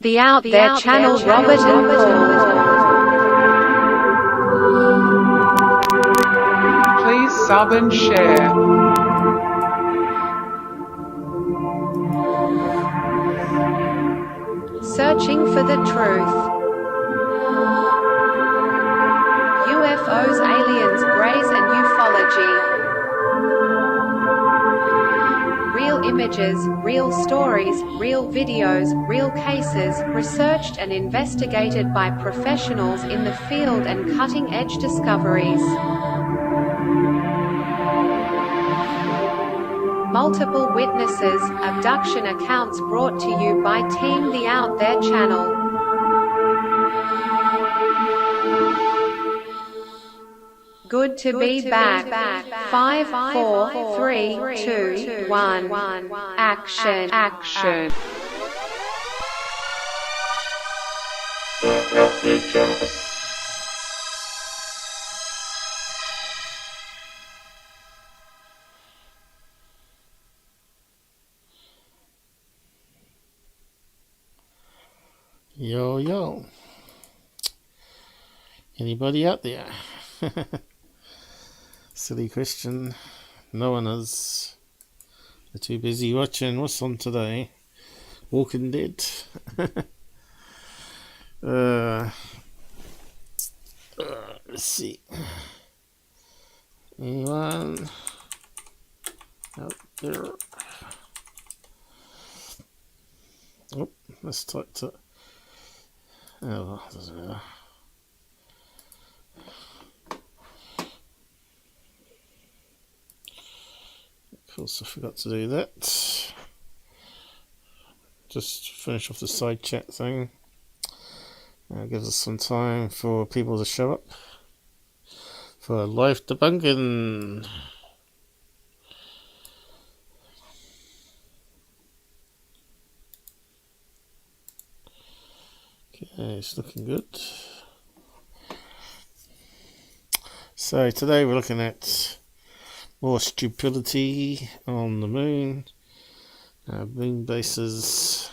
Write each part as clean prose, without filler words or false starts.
The Out There channel, Robert and Paul. Please sub and share. Searching for the truth. UFOs, aliens, greys and ufology. Real images, real stories, real videos, real cases, researched and investigated by professionals in the field and cutting-edge discoveries. Multiple witnesses, abduction accounts brought to you by Team The Out There channel. Good to be back. 5, 4, 3, 2, 1. Action. Yo. Anybody out there? Silly question. No one is. They're too busy watching what's on today. Walking Dead. Let's see. Anyone out there? Oh, let's talk to. Oh, doesn't matter. Of course, I forgot to do that. Just finish off the side chat thing. Gives us some time for people to show up for live debunking. Okay, it's looking good. So today we're looking at more stupidity on the moon. Moon bases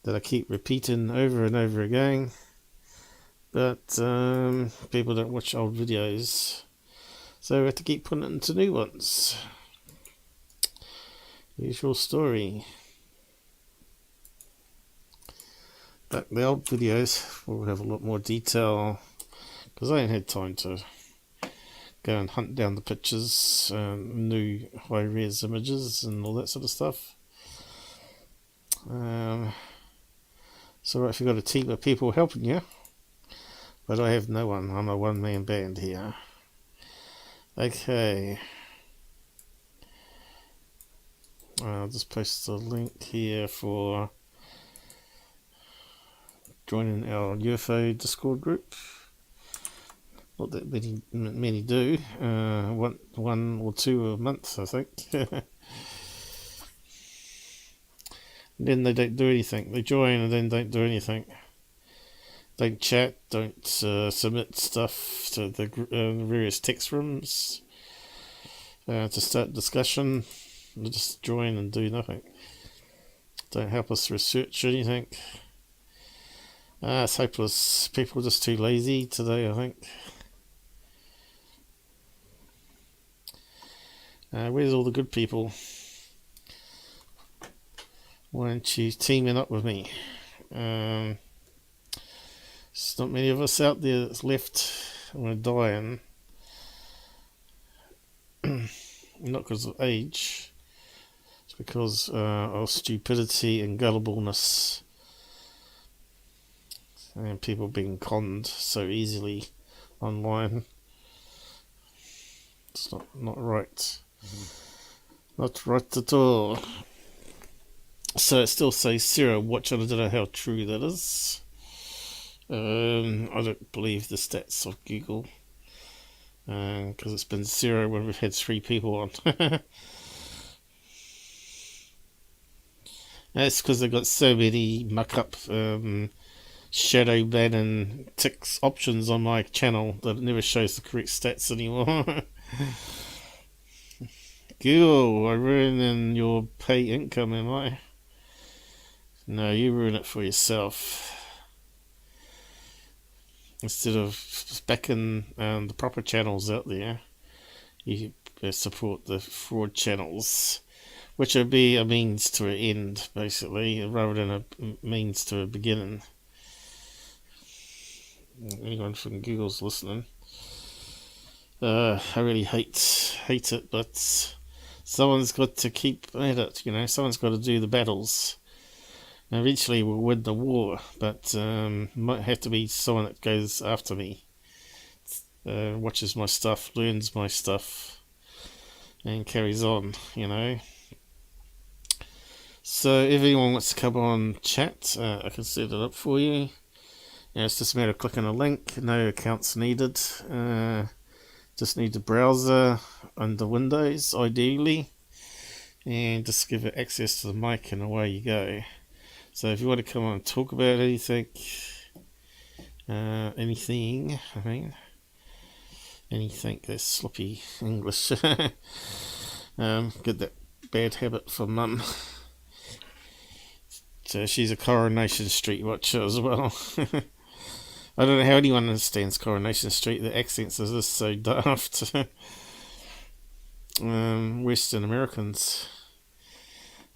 that I keep repeating over and over again. But people don't watch old videos. So we have to keep putting it into new ones. Usual story. But the old videos will have a lot more detail because I ain't had time to go and hunt down the pictures, new high-res images and all that sort of stuff. So if you've got a team of people helping you, but I have no one. I'm a one-man band here. Okay. I'll just post a link here for joining our UFO Discord group. Not that many do. One or two a month, I think. Then they don't do anything. They join and then don't do anything. Don't chat. Don't submit stuff to the various text rooms to start discussion. They just join and do nothing. Don't help us research anything. It's hopeless. People are just too lazy today, I think. Where's all the good people? Why aren't you teaming up with me? There's not many of us out there that's left. We're dying. Not because of age. It's because of stupidity and gullibleness. And people being conned so easily online. It's not right. Not right at all. So it still says 0 watch. I don't know how true that is. I don't believe the stats of Google. Because it's been 0 when we've had 3 people on. That's because they've got so many muck-up shadow ban and ticks options on my channel that it never shows the correct stats anymore. Google, I'm ruining your pay income, am I? No, you ruin it for yourself. Instead of backing the proper channels out there, you support the fraud channels, which would be a means to an end, basically, rather than a means to a beginning. Anyone from Google's listening. I really hate it, but someone's got to keep at it, someone's got to do the battles. And eventually we'll win the war, but might have to be someone that goes after me, watches my stuff, learns my stuff, and carries on, So if anyone wants to come on chat, I can set it up for you. It's just a matter of clicking a link, no accounts needed. Just need the browser under Windows, ideally, and just give it access to the mic and away you go. So if you want to come on and talk about anything, anything, that's sloppy English. Get that bad habit from Mum. So she's a Coronation Street watcher as well. I don't know how anyone understands Coronation Street. The accents are just so daft. Western Americans.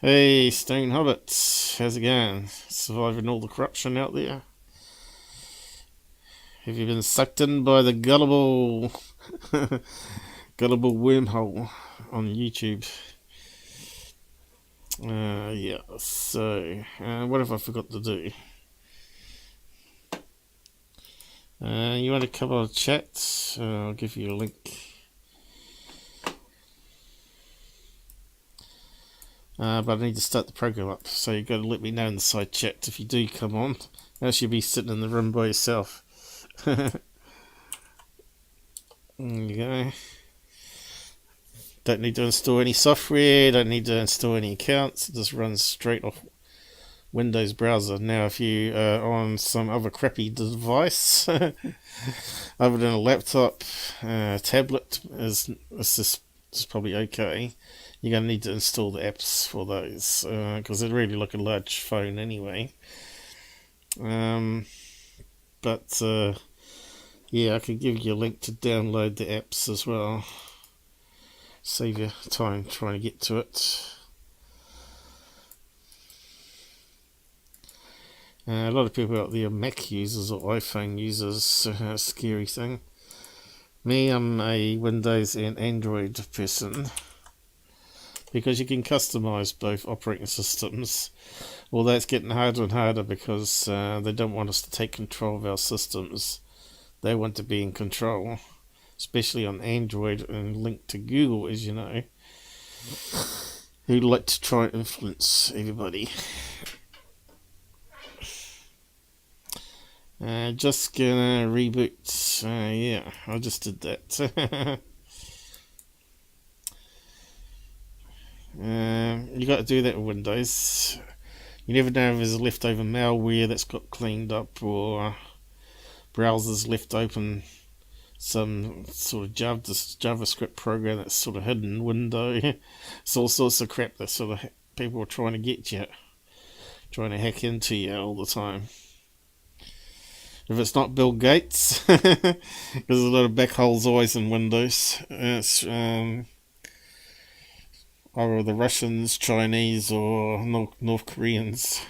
Hey, Stone Hobbits, how's it going? Surviving all the corruption out there? Have you been sucked in by the gullible wormhole on YouTube? So, what have I forgot to do? You want to come on chat? I'll give you a link. But I need to start the program up, so you've got to let me know in the side chat if you do come on. Else you'll be sitting in the room by yourself. There you go. Don't need to install any software, don't need to install any accounts, it just runs straight off Windows browser. Now if you are on some other crappy device, other than a laptop, tablet, is probably okay. You're going to need to install the apps for those, because they're really like a large phone anyway. But yeah, I can give you a link to download the apps as well. Save you time trying to get to it. A lot of people out there are Mac users or iPhone users, a scary thing. Me, I'm a Windows and Android person, because you can customize both operating systems, although it's getting harder and harder because they don't want us to take control of our systems. They want to be in control, especially on Android and linked to Google, as you know, who like to try and influence everybody. Just gonna reboot. Yeah, I just did that. You got to do that with Windows. You never know if there's leftover malware that's got cleaned up, or browsers left open some sort of JavaScript program that's sort of hidden in window. It's all sorts of crap that sort of people are trying to get you, trying to hack into you all the time. If it's not Bill Gates, because there's a lot of back holes always in Windows. It's either the Russians, Chinese, or North Koreans.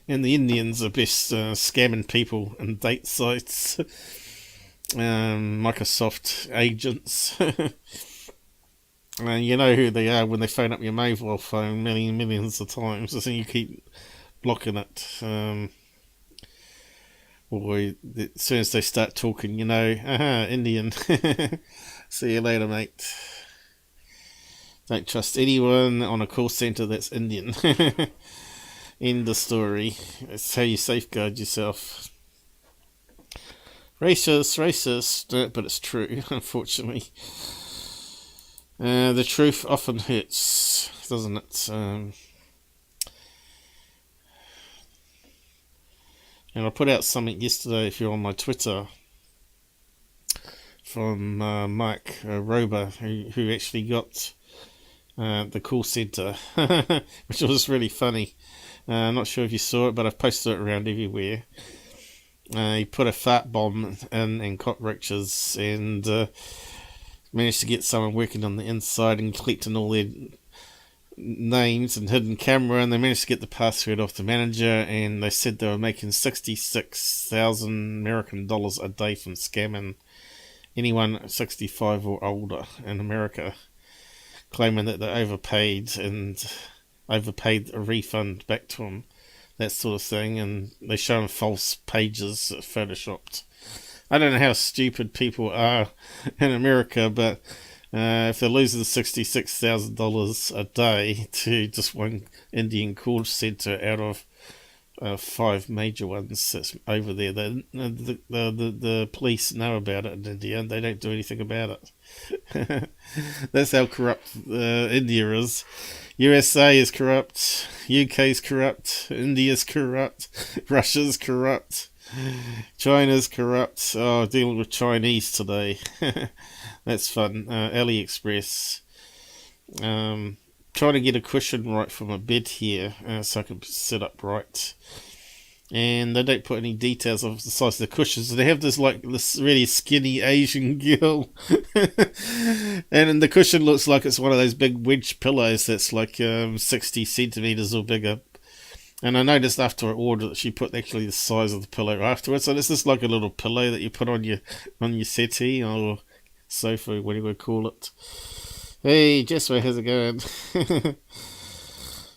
And the Indians are best scamming people and date sites. Microsoft agents. You know who they are when they phone up your mobile phone millions of times, and you keep blocking it. Or as soon as they start talking, Indian. See you later, mate. Don't trust anyone on a call centre that's Indian. End the story. That's how you safeguard yourself. Racist, but it's true, unfortunately. The truth often hurts, doesn't it? And I put out something yesterday, if you're on my Twitter, from Mike Rober, who actually got the call center, which was really funny. I'm not sure if you saw it, but I've posted it around everywhere. He put a fart bomb in cockroaches and managed to get someone working on the inside and collecting all their names and hidden camera, and they managed to get the password off the manager, and they said they were making 66,000 American dollars a day from scamming anyone 65 or older in America, claiming that they overpaid a refund back to them, that sort of thing, and they show them false pages photoshopped. I don't know how stupid people are in America, but if they're losing $66,000 a day to just one Indian call center out of 5 major ones that's over there, the police know about it in India and they don't do anything about it. That's how corrupt India is. USA is corrupt, UK's corrupt, India's corrupt, Russia's corrupt, China's corrupt. Oh, dealing with Chinese today. That's fun. AliExpress. Trying to get a cushion right for my bed here so I can sit up right. And they don't put any details of the size of the cushions. They have this really skinny Asian girl. And the cushion looks like it's one of those big wedge pillows that's like 60 centimeters or bigger. And I noticed after I ordered it, she put actually the size of the pillow afterwards. So it's just like a little pillow that you put on your settee or sofa, whatever you call it. Hey, Jasper, how's it going?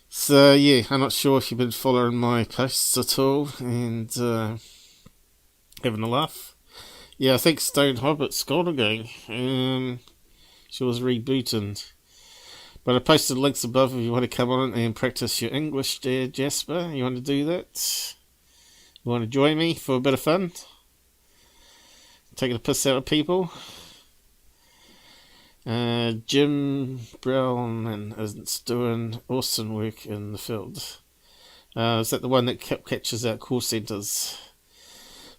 So, yeah, I'm not sure if you've been following my posts at all and having a laugh. Yeah, I think Stone Hobbit's gone again. She was rebooted. But I posted links above if you want to come on and practice your English there, Jasper. You want to do that? You want to join me for a bit of fun? Taking a piss out of people? Jim Brown is doing awesome work in the field. Is that the one that catches out call centres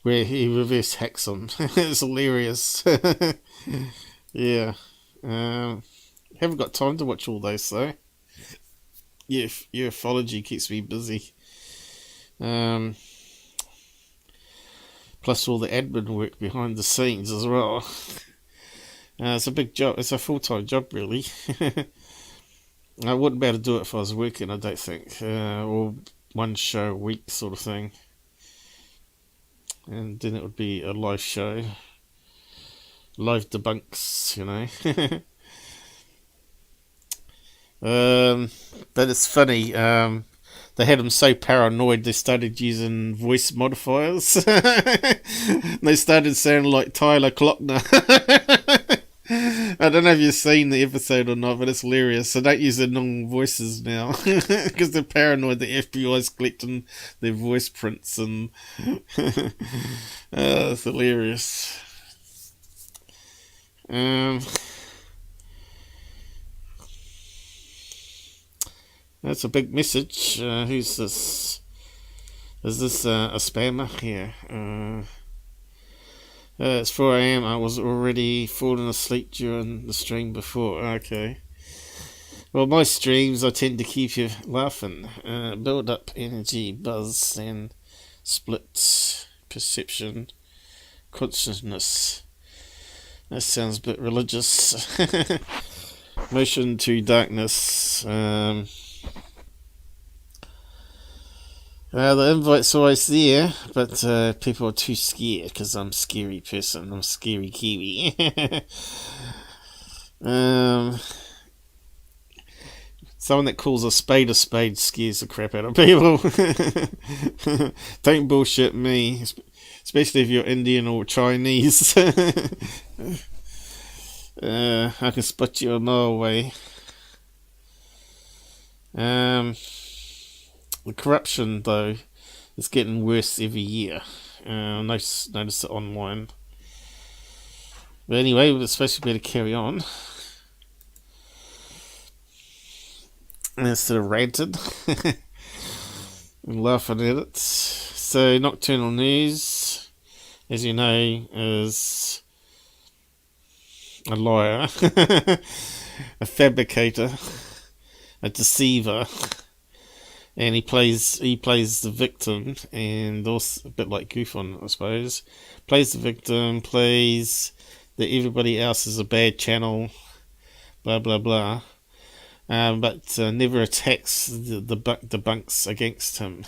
where he reverse hacks them? It's hilarious. Yeah. Haven't got time to watch all those though. Yeah, ufology keeps me busy. Plus all the admin work behind the scenes as well. It's a big job. It's a full-time job, really. I wouldn't be able to do it if I was working, I don't think. Or one show a week sort of thing. And then it would be a live show. Live debunks, you know. But it's funny. They had them so paranoid they started using voice modifiers. They started sounding like Tyler Clockner. I don't know if you've seen the episode or not, but it's hilarious. So don't use their normal voices now because they're paranoid the FBI's collecting their voice prints and it's hilarious. That's a big message. Who's this? Is this a spammer here? It's 4 AM. I was already falling asleep during the stream before. Okay. Well, my streams, I tend to keep you laughing. Build up energy, buzz, and split perception, consciousness. That sounds a bit religious. Motion to darkness. The invite's always there, but people are too scared because I'm a scary person. I'm a scary Kiwi. Someone that calls a spade scares the crap out of people. Don't bullshit me, especially if you're Indian or Chinese. I can spot you a mile away. The corruption, though, is getting worse every year. Notice it online. But anyway, we're supposed to be able to carry on. And instead of ranted and laughing at it. So, Nocturnal News, as you know, is a liar, a fabricator. deceiver, and he plays the victim, and also a bit like Goofon, I suppose. Plays the victim, plays that everybody else is a bad channel, blah blah blah. But never attacks the bunks against him.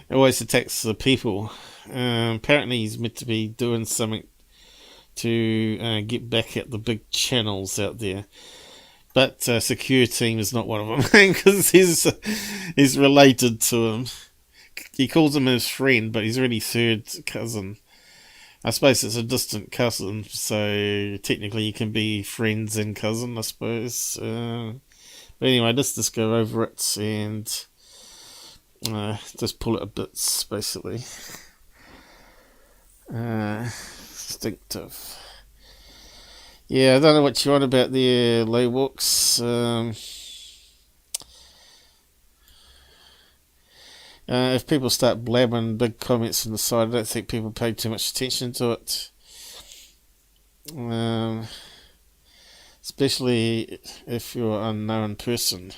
Always attacks the people. Apparently he's meant to be doing something to get back at the big channels out there. But Secure Team is not one of them, because he's related to him. He calls him his friend, but he's really third cousin. I suppose it's a distant cousin, so technically you can be friends and cousin, I suppose. But anyway, let's just go over it and just pull it a bits, basically. Distinctive. Yeah, I don't know what you're on about there, Laywalks. If people start blabbing big comments on the side, I don't think people pay too much attention to it. Especially if you're an unknown person.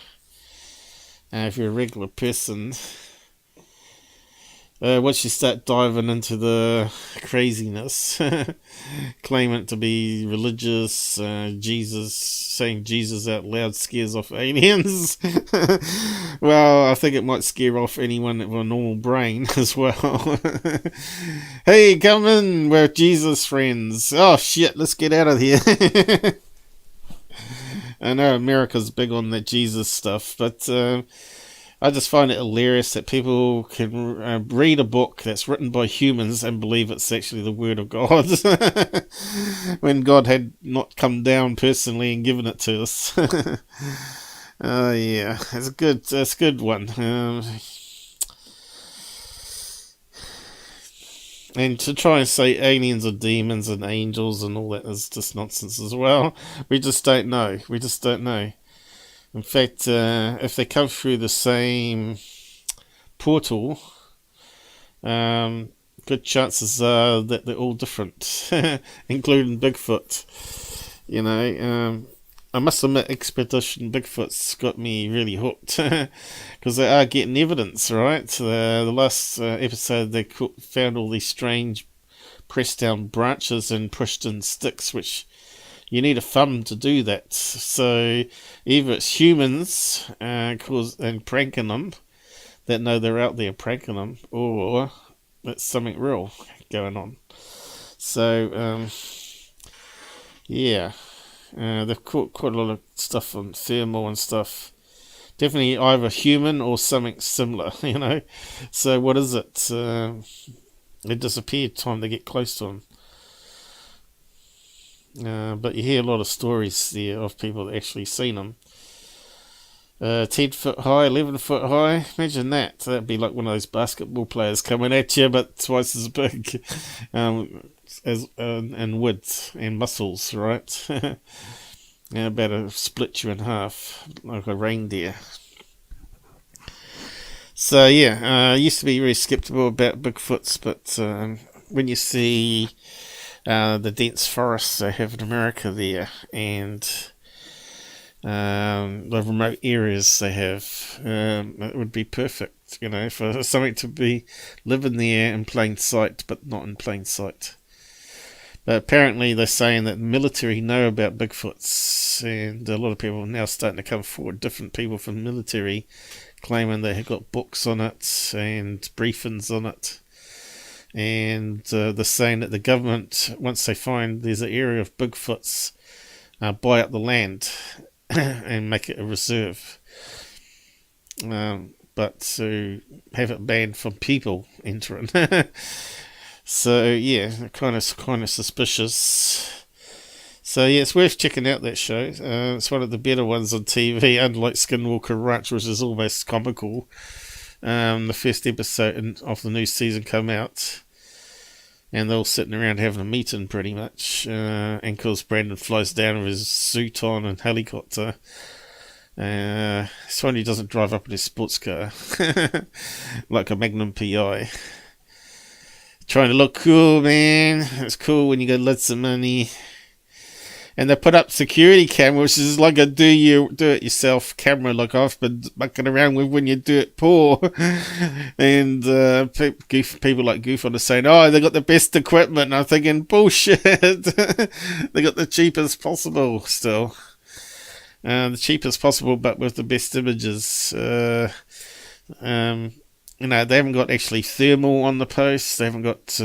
If you're a regular person, once you start diving into the craziness, claiming to be religious, saying Jesus out loud scares off aliens. Well, I think it might scare off anyone with a normal brain as well. Hey, come in, we're Jesus friends. Oh shit, let's get out of here. I know America's big on that Jesus stuff, but I just find it hilarious that people can read a book that's written by humans and believe it's actually the word of God, when God had not come down personally and given it to us. Yeah, it's a good one. And to try and say aliens are demons and angels and all that is just nonsense as well. We just don't know. In fact, if they come through the same portal, good chances are that they're all different, including Bigfoot. You know, I must admit, Expedition Bigfoot's got me really hooked, because they are getting evidence, right? The last episode, they found all these strange pressed down branches and pushed in sticks, which you need a thumb to do that. So either it's humans and pranking them that know they're out there pranking them, or it's something real going on. So yeah, they've caught quite a lot of stuff on thermal and stuff. Definitely either human or something similar, you know. So what is it? It disappeared time they get close to them. But you hear a lot of stories there of people that actually seen them. 10 foot high, 11 foot high. Imagine that. That'd be like one of those basketball players coming at you, but twice as big, in width and muscles, right? Yeah, about to split you in half like a reindeer. So yeah, I used to be very skeptical about Bigfoots, but when you see the dense forests they have in America there, and the remote areas they have, it would be perfect, you know, for something to be living there in plain sight, but not in plain sight. But apparently they're saying that the military know about Bigfoots, and a lot of people are now starting to come forward, different people from the military, claiming they have got books on it and briefings on it. And they're saying that the government, once they find there's an area of Bigfoots, buy up the land and make it a reserve. But to have it banned from people entering. So yeah, kind of suspicious. So yeah, it's worth checking out that show. It's one of the better ones on TV, unlike Skinwalker Ranch, which is almost comical. The first episode of the new season come out, and they're all sitting around having a meeting pretty much. And of course Brandon flies down with his suit on and helicopter. It's funny he doesn't drive up in his sports car like a Magnum PI. Trying to look cool, man. It's cool when you got lots of money. And they put up security cameras, which is like a do-it-yourself camera, like I've been mucking around with when you do it poor. And people like Goof on are saying, oh, they got the best equipment. And I'm thinking, bullshit. They got the cheapest possible still. The cheapest possible, but with the best images. You know, they haven't got actually thermal on the post. They haven't got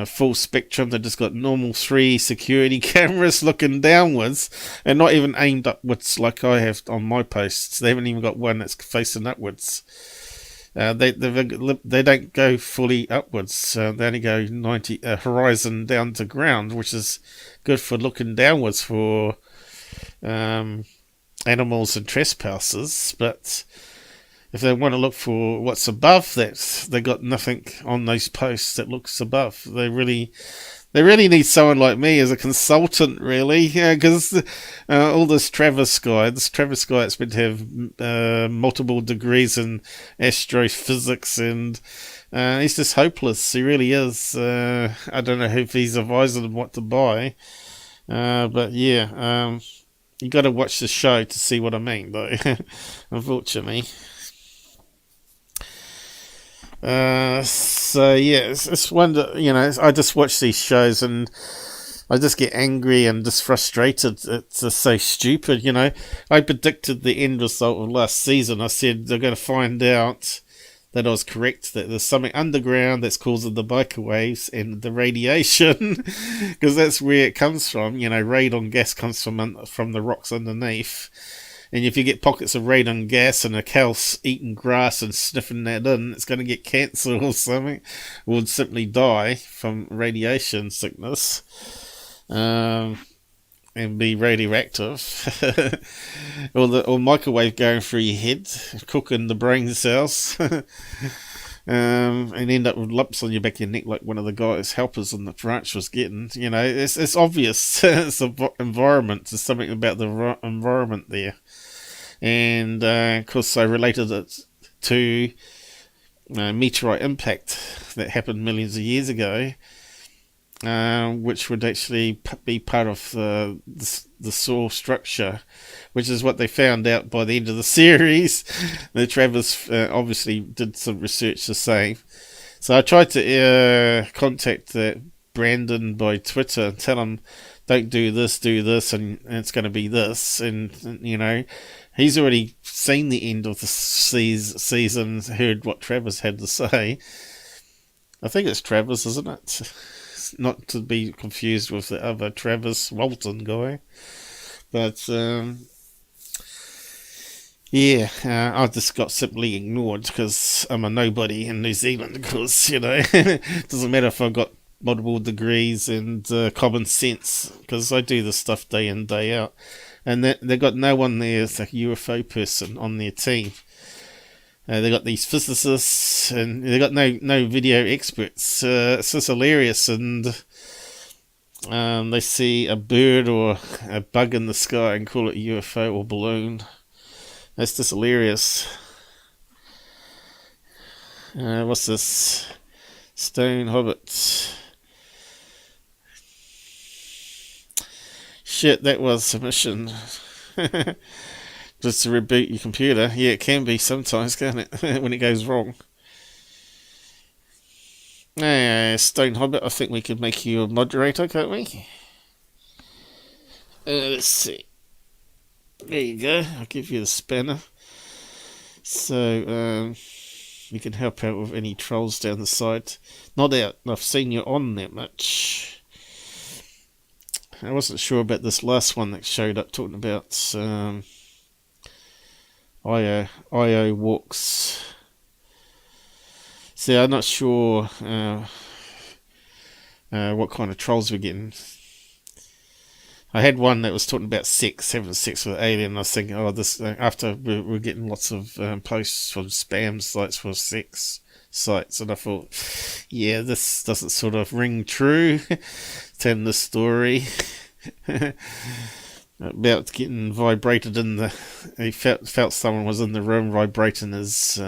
full spectrum. They've just got normal 3 security cameras looking downwards, and not even aimed upwards like I have on my posts. They haven't even got one that's facing upwards. They don't go fully upwards. They only go 90 horizon down to ground, which is good for looking downwards for animals and trespassers. But if they want to look for what's above that, they got nothing on those posts that looks above. They really need someone like me as a consultant, really, because all this Travis guy is meant to have multiple degrees in astrophysics, and he's just hopeless. He really is. I don't know if he's advising them what to buy, but yeah, you got to watch the show to see what I mean, though. Unfortunately. So yeah, it's wonder, you know, I just watch these shows and I just get angry and just frustrated. It's just so stupid, you know. I predicted the end result of last season. I said they're going to find out that I was correct, that there's something underground that's causing the biker waves and the radiation, because that's where it comes from. You know, radon gas comes from the rocks underneath. And if you get pockets of radon gas and a cow's eating grass and sniffing that in, it's going to get cancer or something, or would simply die from radiation sickness, and be radioactive, or microwave going through your head, cooking the brain cells, and end up with lumps on your back of your neck like one of the guys helpers on the branch was getting. You know, it's obvious. It's the environment. There's something about the environment there. And of course I related it to meteorite impact that happened millions of years ago, which would actually be part of the soil structure, which is what they found out by the end of the series. The Travis obviously did some research the same. So I tried to contact Brandon by Twitter and tell him, don't do this, and it's going to be this. And you know, he's already seen the end of the season, heard what Travis had to say. I think it's Travis, isn't it? Not to be confused with the other Travis Walton guy. But, yeah, I just got simply ignored because I'm a nobody in New Zealand. Because, you know, it doesn't matter if I've got multiple degrees and common sense, because I do this stuff day in, day out. And they got no one there as a UFO person on their team. They got these physicists, and they got no video experts. It's just hilarious. And they see a bird or a bug in the sky and call it a UFO or balloon. That's just hilarious. What's this? Stone Hobbit. Shit, that was a mission. Just to reboot your computer. Yeah, it can be sometimes, can't it? When it goes wrong. Stone Hobbit, I think we could make you a moderator, can't we? Let's see. There you go. I'll give you the spanner. So, you can help out with any trolls down the side. Not out. I've seen you on that much. I wasn't sure about this last one that showed up talking about IO walks. See, I'm not sure what kind of trolls we're getting. I had one that was talking about having sex with an alien. I was thinking, this after we're getting lots of posts from spam sites for sex sites, and I thought, yeah, this doesn't sort of ring true. Telling the story about getting vibrated in the. He felt someone was in the room vibrating his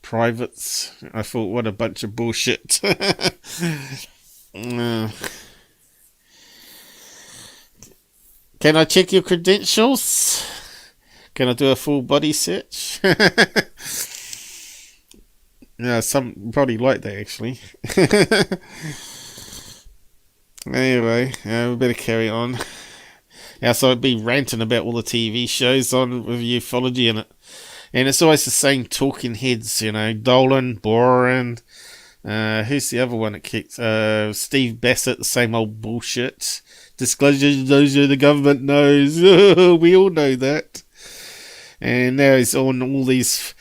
privates. I thought, what a bunch of bullshit. Can I check your credentials? Can I do a full body search? Yeah, some probably like that actually. Anyway, we better carry on. Yeah, so I'd be ranting about all the TV shows on with ufology in it. And it's always the same talking heads, you know, Dolan, Boren, who's the other one that kicks? Steve Bassett, the same old bullshit. Disclosure, the government knows. We all know that. And now he's on all these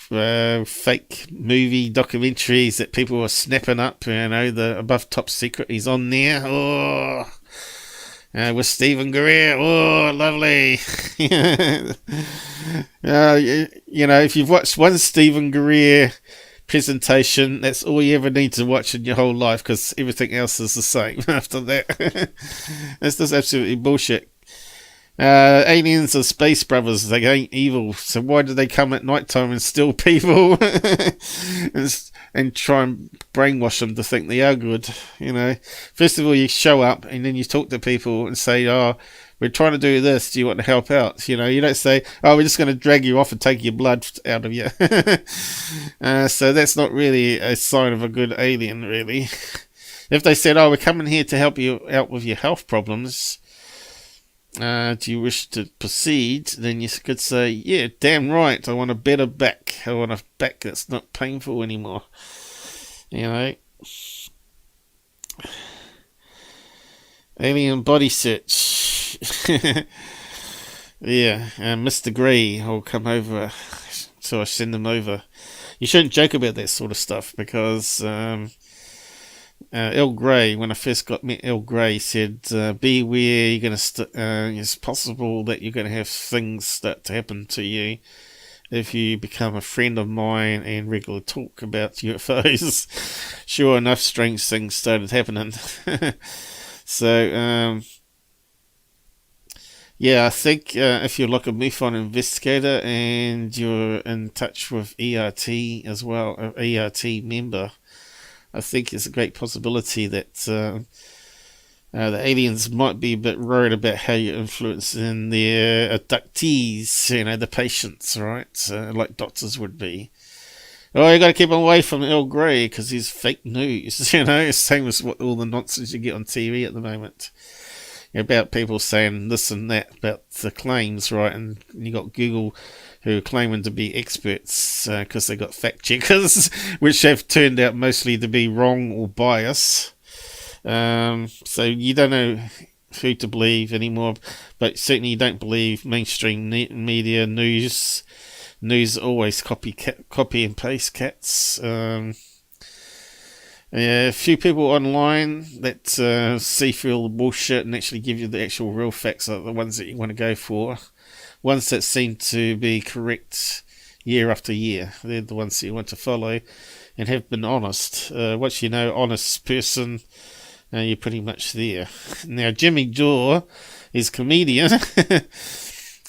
fake movie documentaries that people are snapping up. You know, the Above Top Secret, he's on there. Oh, with Stephen Greer. Oh, lovely. You know, if you've watched one Stephen Greer presentation, that's all you ever need to watch in your whole life, because everything else is the same after that. That's just absolutely bullshit. Aliens are space brothers. They ain't evil, so why do they come at night time and steal people and try and brainwash them to think they are good? You know, first of all, you show up and then you talk to people and say, "Oh, we're trying to do this. Do you want to help out?" You know, you don't say, "Oh, we're just going to drag you off and take your blood out of you." So that's not really a sign of a good alien, really. If they said, "Oh, we're coming here to help you out with your health problems. Do you wish to proceed?" Then you could say, "Yeah, damn right. I want a better back. I want a back that's not painful anymore." You know. Alien body search. Yeah, Mr. Grey will come over, so I send him over. You shouldn't joke about that sort of stuff, because Earl Grey, when I first met Earl Grey, said, beware, you're going to it's possible that you're going to have things start to happen to you if you become a friend of mine and regularly talk about UFOs. Sure enough, strange things started happening. So, yeah, I think if you're like a MUFON investigator and you're in touch with ERT as well, an ERT member, I think it's a great possibility that the aliens might be a bit worried about how you're influencing their abductees, you know, the patients, right? Like doctors would be. Oh, you got to keep away from Earl Grey because he's fake news, you know, same as what all the nonsense you get on TV at the moment. About people saying this and that about the claims, right? And you got Google who are claiming to be experts because they got fact checkers, which have turned out mostly to be wrong or biased. So you don't know who to believe anymore, but certainly you don't believe mainstream media news. News always copy and paste cats. A few people online that see through all the bullshit and actually give you the actual real facts are the ones that you want to go for. Ones that seem to be correct year after year. They're the ones that you want to follow and have been honest. Once you know honest person, you're pretty much there. Now, Jimmy Dore is a comedian.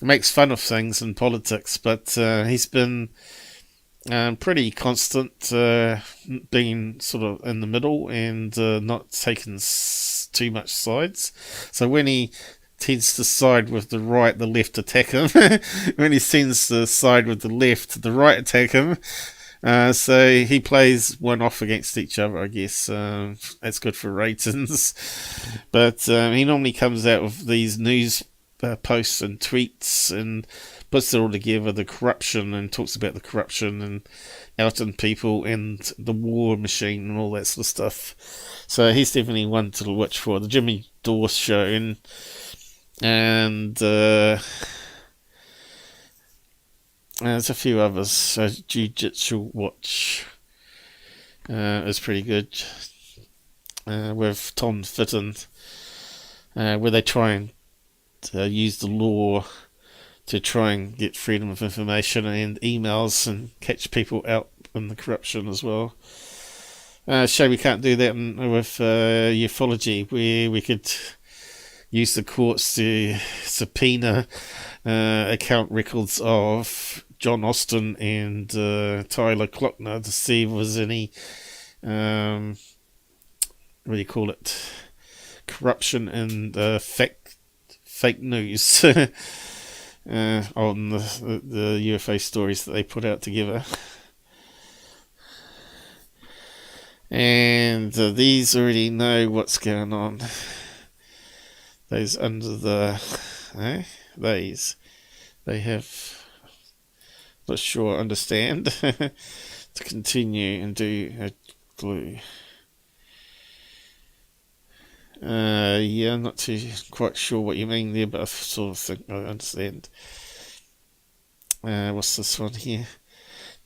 Makes fun of things in politics, but he's been pretty constant, being sort of in the middle and not taking too much sides. So when he tends to side with the right, the left attack him. When he tends to side with the left, the right attack him. So he plays one off against each other, I guess. That's good for ratings. But he normally comes out with these news posts and tweets and puts it all together, the corruption, and talks about the corruption and outing people and the war machine and all that sort of stuff. So he's definitely one to watch for. The Jimmy Dore Show, and there's a few others. Jiu-Jitsu Watch is pretty good, with Tom Fitton, where they try and use the law to try and get freedom of information and emails and catch people out in the corruption as well. Shame we can't do that with ufology, where we could use the courts to subpoena account records of John Austin and Tyler Clockner to see if there was any, what do you call it, corruption and fake news on the UFO stories that they put out together. And these already know what's going on. Those under the... they have... not sure understand to continue and do a glue. Yeah, I'm not too quite sure what you mean there, but I sort of think I understand. What's this one here?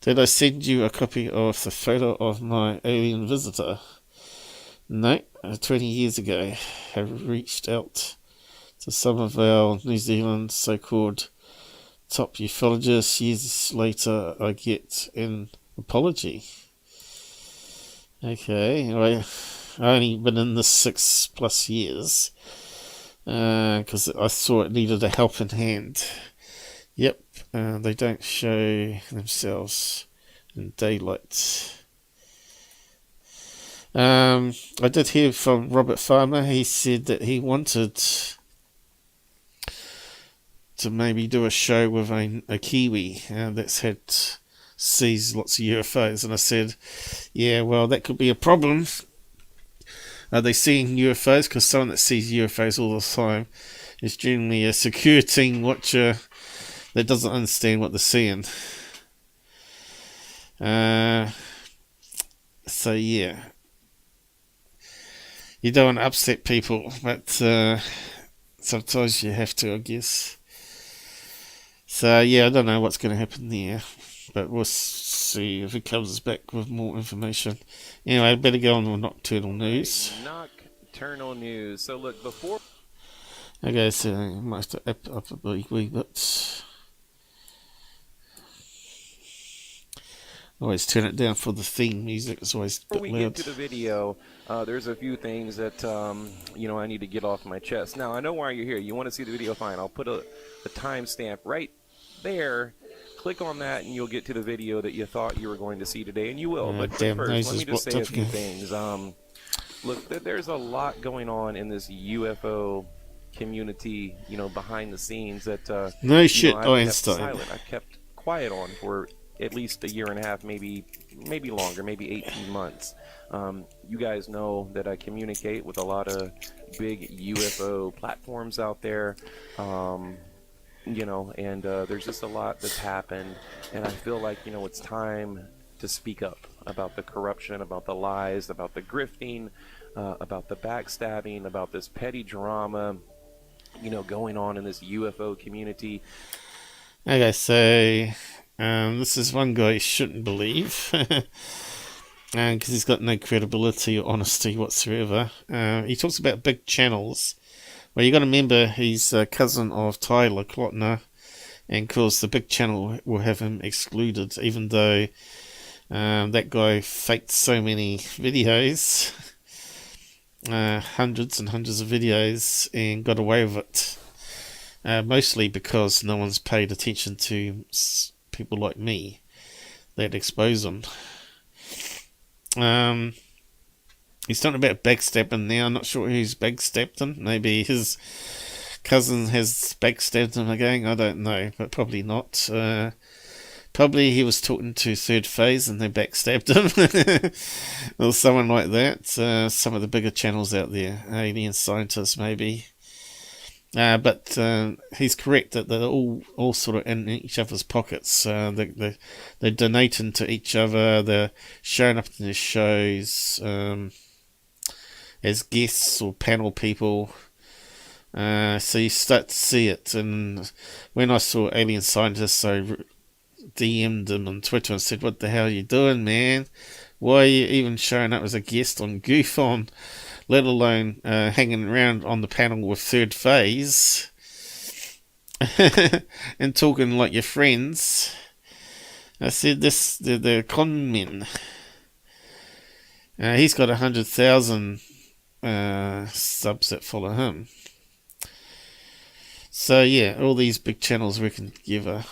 Did I send you a copy of the photo of my alien visitor? No, 20 years ago, I reached out to some of our New Zealand so-called top ufologists. Years later, I get an apology. Okay, I've only been in this 6+ years because I thought it needed a helping hand. Yep, they don't show themselves in daylight. I did hear from Robert Farmer. He said that he wanted to maybe do a show with a Kiwi that's sees lots of UFOs, and I said, yeah, well, that could be a problem. Are they seeing UFOs? Because someone that sees UFOs all the time is generally a security watcher that doesn't understand what they're seeing. So yeah, you don't want to upset people, but sometimes you have to, I guess. So yeah, I don't know what's going to happen there, but we'll see if it comes back with more information. Anyway, I better go on with Nocturnal News. Nocturnal News. So look, before... Okay, so I might have to up a wee bit. Always turn it down for the theme music. It's always a bit Before we loud. get to the video, there's a few things that I need to get off my chest. Now, I know why you're here. You want to see the video? Fine. I'll put a timestamp right there. Click on that, and you'll get to the video that you thought you were going to see today, and you will. But Damn first, let noses, me just what say a topic? few things. Look, there's a lot going on in this UFO community, behind the scenes that No shit, I've kept Einstein. silent. I've kept quiet on for at least a year and a half, maybe longer, maybe 18 months. You guys know that I communicate with a lot of big UFO platforms out there, and there's just a lot that's happened, and I feel like, it's time to speak up about the corruption, about the lies, about the grifting, about the backstabbing, about this petty drama, going on in this UFO community. Okay, so this is one guy you shouldn't believe, because he's got no credibility or honesty whatsoever. He talks about big channels. Well, you got to remember he's a cousin of Tyler Klotner, and of course the big channel will have him excluded, even though that guy faked so many videos, hundreds and hundreds of videos, and got away with it. Mostly because no one's paid attention to people like me that expose them. He's talking about backstabbing now. I'm not sure who's backstabbed him. Maybe his cousin has backstabbed him again. I don't know, but probably not. Probably he was talking to Third Phase and they backstabbed him. Or someone like that. Some of the bigger channels out there. Alien scientists, maybe. But he's correct that they're all sort of in each other's pockets. They're donating to each other. They're showing up in their shows as guests or panel people. So you start to see it. And when I saw Alien Scientists, I DM'd him on Twitter and said, "What the hell are you doing, man? Why are you even showing up as a guest on Goof On? Let alone hanging around on the panel with Third Phase and talking like your friends." I said, they're con men. He's got 100,000 subs that follow him. So yeah, all these big channels working together,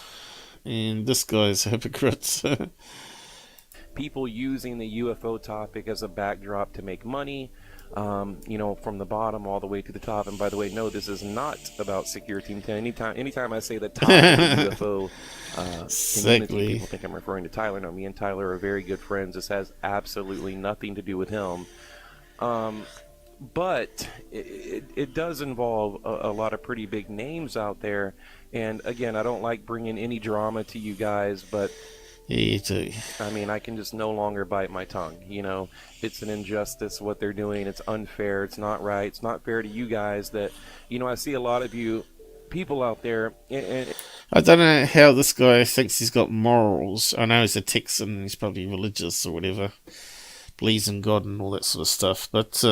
and this guy's a hypocrite. People using the UFO topic as a backdrop to make money. you know, from the bottom all the way to the top. And by the way, no, this is not about Secure Team 10. Anytime I say the top of the UFO community, people think I'm referring to Tyler. No, me and Tyler are very good friends. This has absolutely nothing to do with him. But it does involve a lot of pretty big names out there. And again, I don't like bringing any drama to you guys, but Yeah, you do. I mean, I can just no longer bite my tongue. You know, it's an injustice what they're doing. It's unfair. It's not right. It's not fair to you guys that, you know, I see a lot of you people out there. And I don't know how this guy thinks he's got morals. I know he's a Texan. He's probably religious or whatever. Believes in God and all that sort of stuff. But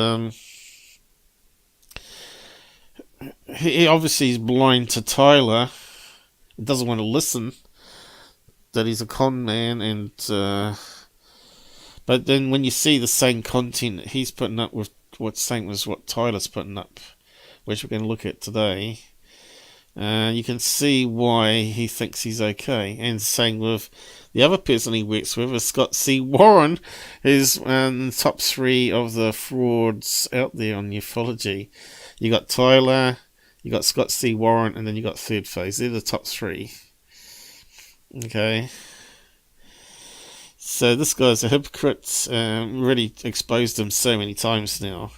he obviously is blind to Tyler. He doesn't want to listen. That he's a con man, and but then when you see the same content that he's putting up with what's saying was what Tyler's putting up, which we're going to look at today, you can see why he thinks he's okay. And same with the other person he works with, is Scott C. Warren, who's in the top 3 of the frauds out there on ufology. You got Tyler, you got Scott C. Warren, and then you got Third Phase. They're the top 3. Okay, so this guy's a hypocrite. Really exposed him so many times now,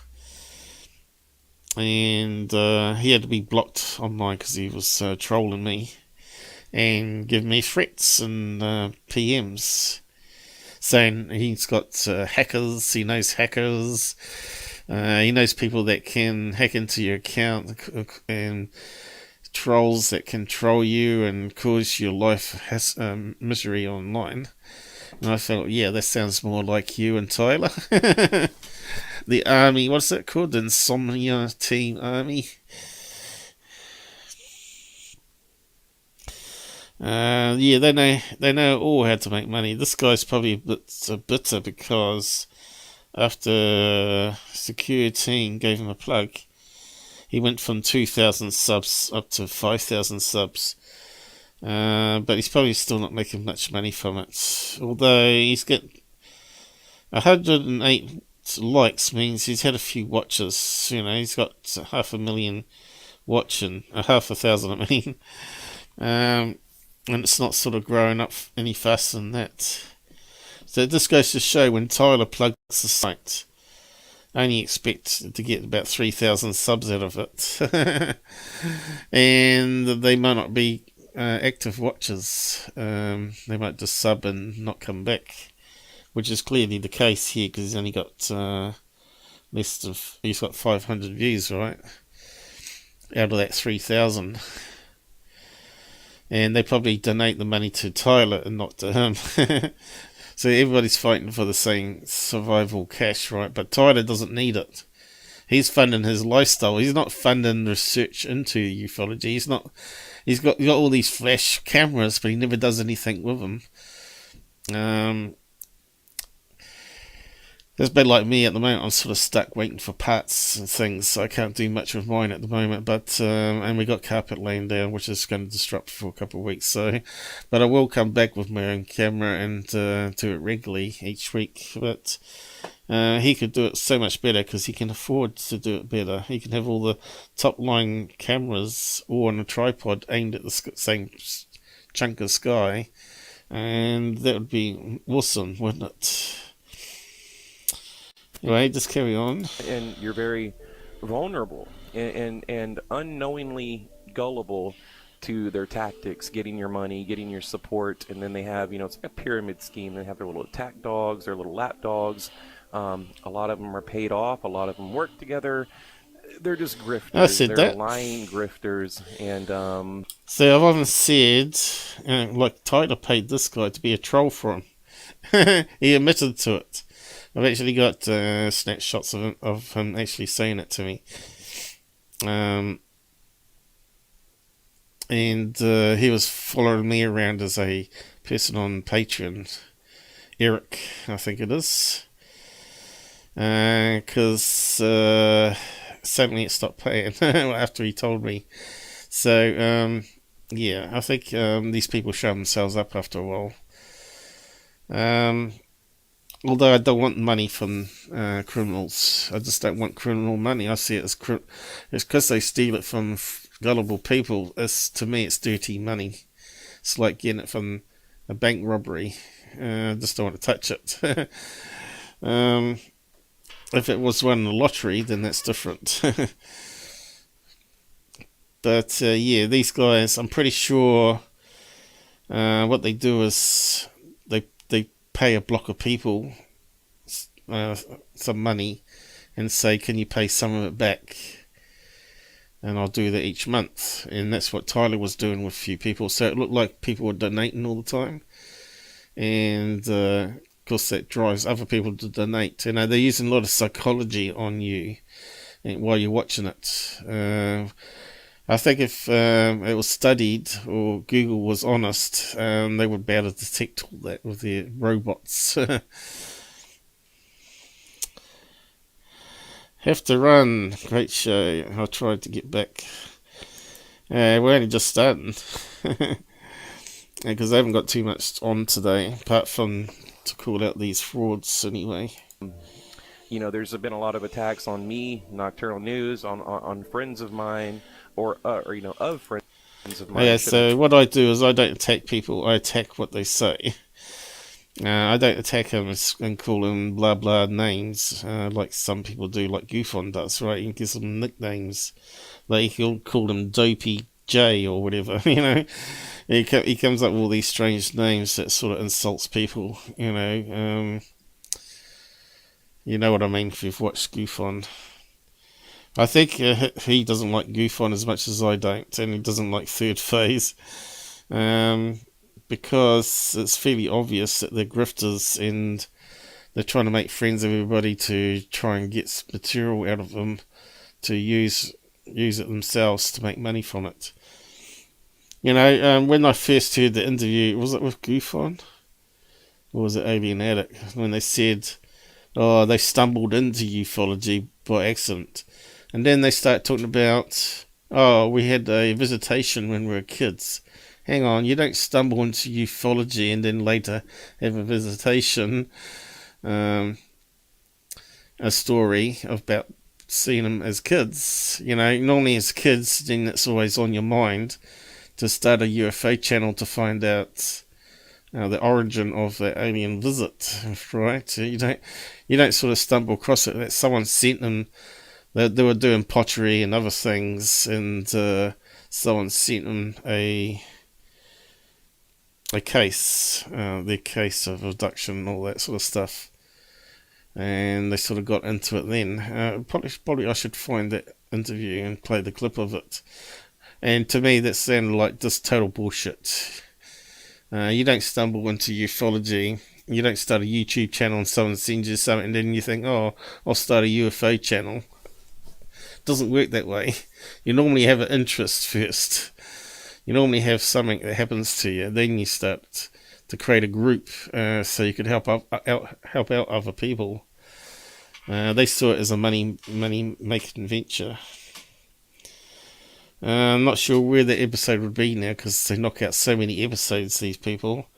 and he had to be blocked online because he was trolling me and giving me threats and PMs, saying he's got hackers. He knows hackers. He knows people that can hack into your account and trolls that can troll you and cause your life misery online. And I felt, yeah, that sounds more like you and Tyler. The army, what's it called? The Insomnia Team Army. Yeah, they know all how to make money. This guy's probably a bit bitter because after Secure Team gave him a plug, he went from 2,000 subs up to 5,000 subs. But he's probably still not making much money from it. Although he's got 108 likes, means he's had a few watchers. You know, he's got 500,000 watching, 500,000 I mean. And it's not sort of growing up any faster than that. So this goes to show when Tyler plugs the site, only expect to get about 3,000 subs out of it. And they might not be active watchers. They might just sub and not come back, which is clearly the case here because he's only got he's got 500 views, right, out of that 3,000. And they probably donate the money to Tyler and not to him. So everybody's fighting for the same survival cash, right? But Tyler doesn't need it. He's funding his lifestyle. He's not funding research into ufology. He's got all these flash cameras, but he never does anything with them. It's a bit like me at the moment. I'm sort of stuck waiting for parts and things, so I can't do much with mine at the moment. But and we got carpet laying down, which is going to disrupt for a couple of weeks. So, but I will come back with my own camera and do it regularly each week. But he could do it so much better because he can afford to do it better. He can have all the top line cameras all on a tripod aimed at the same chunk of sky, and that would be awesome, wouldn't it? Anyway, just carry on. And you're very vulnerable and unknowingly gullible to their tactics, getting your money, getting your support, and then they have, you know, it's like a pyramid scheme. They have their little attack dogs, their little lap dogs. A lot of them are paid off. A lot of them work together. They're just grifters. I said They're that. lying grifters. And so I've often said, like Tyler paid this guy to be a troll for him. He admitted to it. I've actually got snapshots of him actually saying it to me. And he was following me around as a person on Patreon. Eric, I think it is. Because suddenly it stopped paying after he told me. So, yeah, I think these people show themselves up after a while. although I don't want money from criminals. I just don't want criminal money. I see it as it's because they steal it from gullible people. To me, it's dirty money. It's like getting it from a bank robbery. I just don't want to touch it. If it was won in the lottery, then that's different. But yeah, these guys, I'm pretty sure what they do is they pay a block of people some money and say, can you pay some of it back? And I'll do that each month. And that's what Tyler was doing with a few people. So it looked like people were donating all the time. And of course that drives other people to donate. You know, they're using a lot of psychology on you while you're watching it. I think if it was studied or Google was honest, they would be able to detect all that with their robots. Have to run. Great show. I tried to get back. We're only just starting. Because I haven't got too much on today, apart from to call out these frauds anyway. You know, there's been a lot of attacks on me, Nocturnal News, on friends of mine, or you know, of friends of mine. Yeah, so what I do is I don't attack people, I attack what they say. I don't attack them and call them blah blah names, like some people do, like Goofon does, right? He gives them nicknames. Like he'll call them Dopey J or whatever, you know. He comes up with all these strange names that sort of insults people, you know. You know what I mean if you've watched Goofon. I think he doesn't like Goofon as much as I don't, and he doesn't like Third Phase. Because it's fairly obvious that they're grifters and they're trying to make friends of everybody to try and get material out of them to use it themselves to make money from it. You know, when I first heard the interview, was it with Goofon? Or was it Alien Addict? When they said, oh, they stumbled into ufology by accident. And then they start talking about, oh, we had a visitation when we were kids. Hang on, you don't stumble into ufology and then later have a visitation. A story about seeing them as kids. You know, normally as kids, then it's always on your mind to start a UFO channel to find out the origin of the alien visit, right? You don't sort of stumble across it. That someone sent them. They were doing pottery and other things, and someone sent them a case, their case of abduction and all that sort of stuff, and they sort of got into it then. Probably I should find that interview and play the clip of it. And to me, that sounded like just total bullshit. You don't stumble into ufology. You don't start a YouTube channel and someone sends you something and then you think, oh, I'll start a UFO channel. It doesn't work that way. You normally have an interest first. You normally have something that happens to you, then you start to create a group so you could help out other people. They saw it as a money making venture. I'm not sure where the episode would be now because they knock out so many episodes, these people,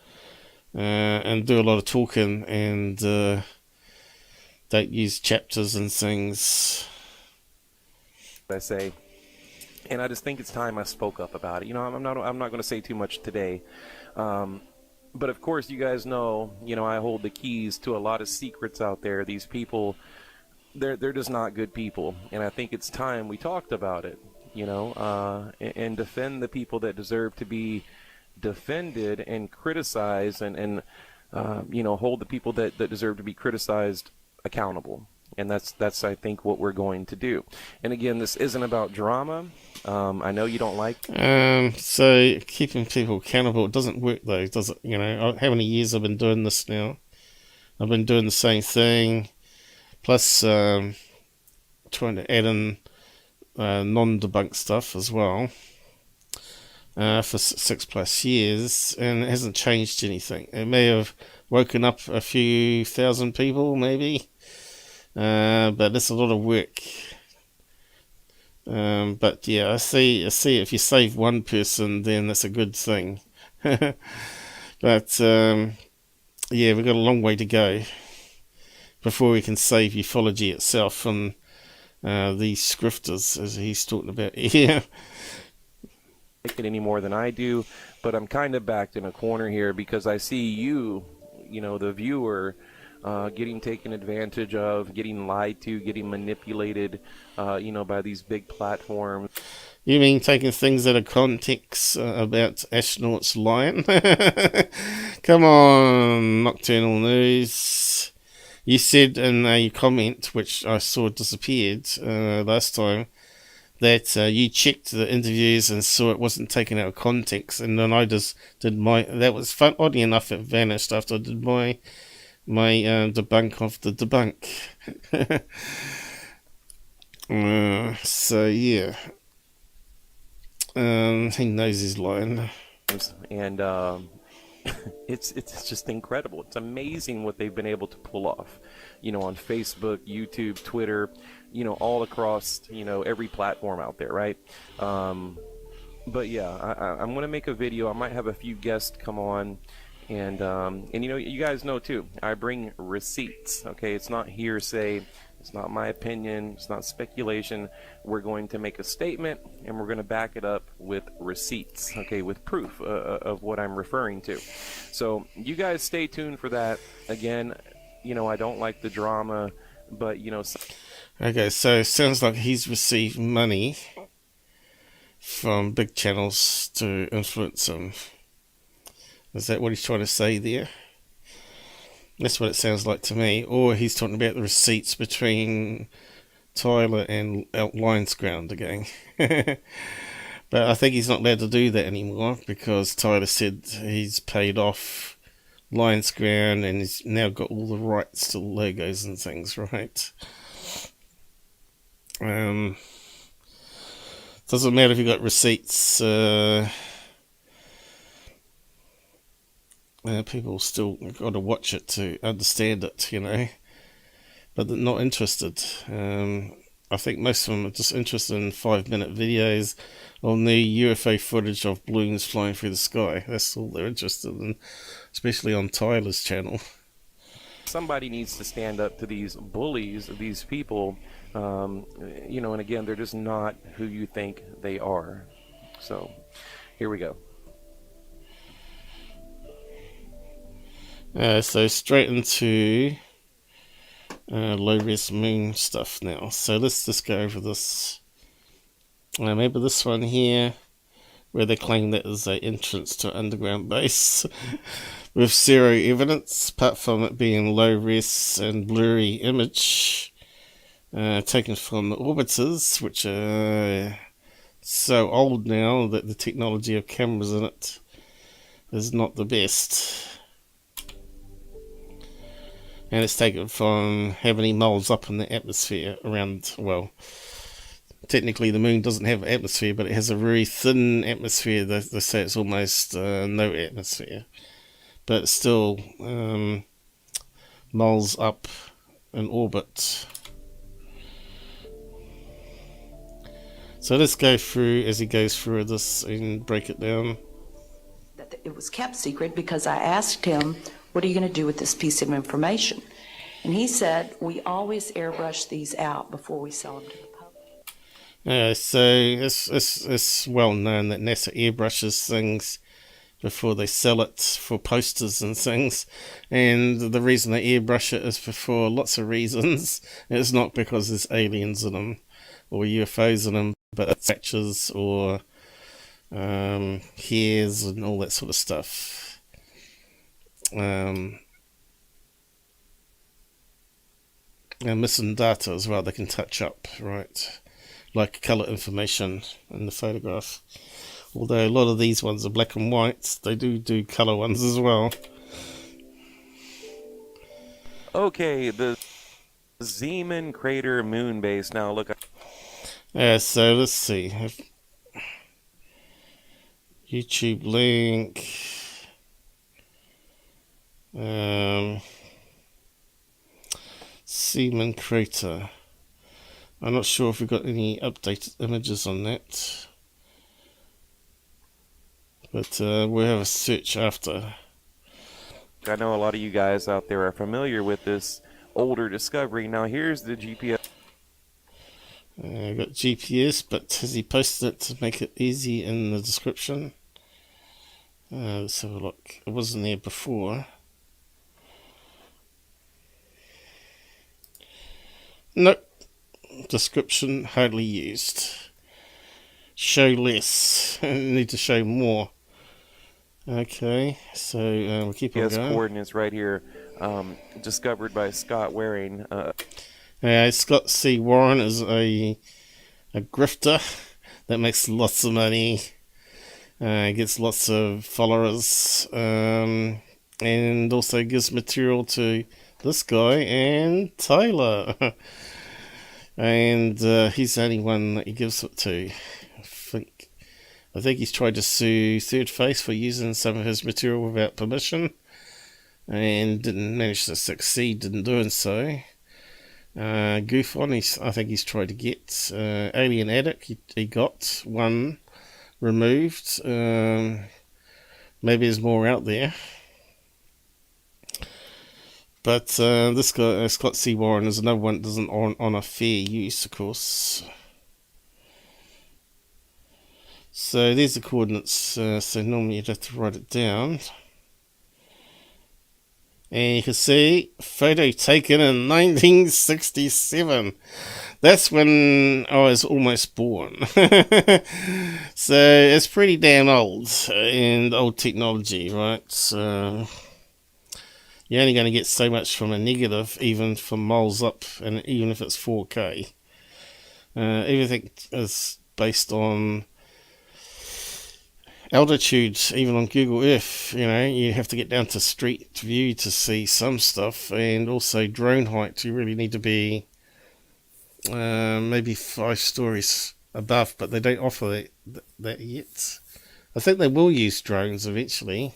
and do a lot of talking and don't use chapters and things. I say. And I just think it's time I spoke up about it. You know, I'm not going to say too much today. But of course, you guys know, you know, I hold the keys to a lot of secrets out there. These people, they're just not good people. And I think it's time we talked about it, you know, and defend the people that deserve to be defended and criticized and you know, hold the people that deserve to be criticized accountable. And that's I think what we're going to do. And again, this isn't about drama. I know you don't like. So keeping people accountable, it doesn't work though, does it? You know, how many years I've been doing this now? I've been doing the same thing, plus trying to add in non-debunked stuff as well for 6+ years, and it hasn't changed anything. It may have woken up a few thousand people, maybe. But it's a lot of work. But yeah, I see if you save one person, then that's a good thing. But yeah, we've got a long way to go. before we can save ufology itself from these scripters, as he's talking about here. It any more than I do, but I'm kind of backed in a corner here because I see you, the viewer, getting taken advantage of, getting lied to, getting manipulated, by these big platforms. You mean taking things out of context about astronauts lying? Come on, Nocturnal News. You said in a comment, which I saw disappeared last time, that you checked the interviews and saw it wasn't taken out of context, and then I just did my. That was fun. Oddly enough, it vanished after I did my debunk of the debunk. So yeah, he knows he's lying, and it's just incredible. It's amazing what they've been able to pull off, on Facebook, YouTube, Twitter, all across, every platform out there, right? But yeah, I'm going to make a video. I might have a few guests come on, and you guys know too, I bring receipts, okay? It's not hearsay. It's not my opinion. It's not speculation. We're going to make a statement, and we're going to back it up with receipts, okay, with proof of what I'm referring to. So you guys stay tuned for that. Again, I don't like the drama, but, Okay, so it sounds like he's received money from big channels to influence him. Is that what he's trying to say there? That's what it sounds like to me. Or he's talking about the receipts between Tyler and Lions Ground again. But I think he's not allowed to do that anymore because Tyler said he's paid off Lions Ground and he's now got all the rights to the logos and things, right? Doesn't matter if you got receipts. People still got to watch it to understand it, but they're not interested. I think most of them are just interested in 5-minute videos on the UFO footage of balloons flying through the sky. That's all they're interested in, especially on Tyler's channel. Somebody needs to stand up to these bullies, these people, and again, they're just not who you think they are. So, here we go. So straight into low-res moon stuff now. So let's just go over this. Maybe this one here, where they claim that is an entrance to an underground base with zero evidence, apart from it being low-res and blurry image taken from orbiters, which are so old now that the technology of cameras in it is not the best. And it's taken from how many miles up in the atmosphere around, well, technically the moon doesn't have an atmosphere, but it has a very thin atmosphere. They say it's almost no atmosphere. But it's still miles up in orbit. So let's go through, as he goes through this, and break it down. It was kept secret because I asked him, what are you going to do with this piece of information? And he said, we always airbrush these out before we sell them to the public. So it's well known that NASA airbrushes things before they sell it for posters and things. And the reason they airbrush it is for lots of reasons. It's not because there's aliens in them or UFOs in them, but it's patches or hairs and all that sort of stuff. And missing data as well, they can touch up, right? Like colour information in the photograph. Although a lot of these ones are black and white, they do colour ones as well. Okay, the Zeeman Crater moon base. Now look. So let's see. YouTube link. Zeeman Crater. I'm not sure if we've got any updated images on that, but we'll have a search after. I know a lot of you guys out there are familiar with this older discovery. Now here's the GPS. I got GPS, but has he posted it to make it easy in the description? Let's have a look. It wasn't there before. Nope. Description hardly used. Show less. Need to show more. Okay, so we'll keep on going. Coordinates right here, discovered by Scott Waring. Scott C. Warren is a grifter that makes lots of money, gets lots of followers, and also gives material to this guy and Taylor. And he's the only one that he gives it to. I think he's tried to sue Third Face for using some of his material without permission, and didn't manage to succeed in doing so. Goofon, I think he's tried to get. Alien Addict, he got one removed. Maybe there's more out there. But this guy, Scott C. Warren, is another one that doesn't honour fair use, of course. So there's the coordinates. So normally you'd have to write it down. And you can see, photo taken in 1967. That's when I was almost born. So it's pretty damn old, and old technology, right? So you're only going to get so much from a negative, even from miles up, and even if it's 4K. Everything is based on altitude. Even on Google Earth, you have to get down to street view to see some stuff, and also drone height. You really need to be maybe 5 stories above, but they don't offer that yet. I think they will use drones eventually,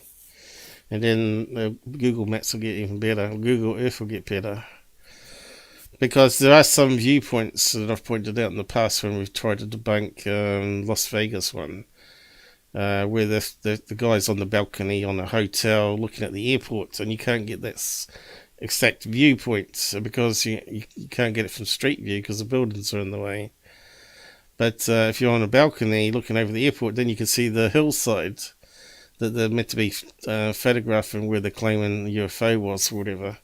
and then Google Maps will get even better. Google Earth will get better, because there are some viewpoints that I've pointed out in the past when we've tried to debunk Las Vegas one. Where the guy's on the balcony on a hotel looking at the airport, and you can't get that exact viewpoint because you can't get it from street view because the buildings are in the way. But if you're on a balcony looking over the airport, then you can see the hillside that they're meant to be photographing, where they're claiming the UFO was or whatever.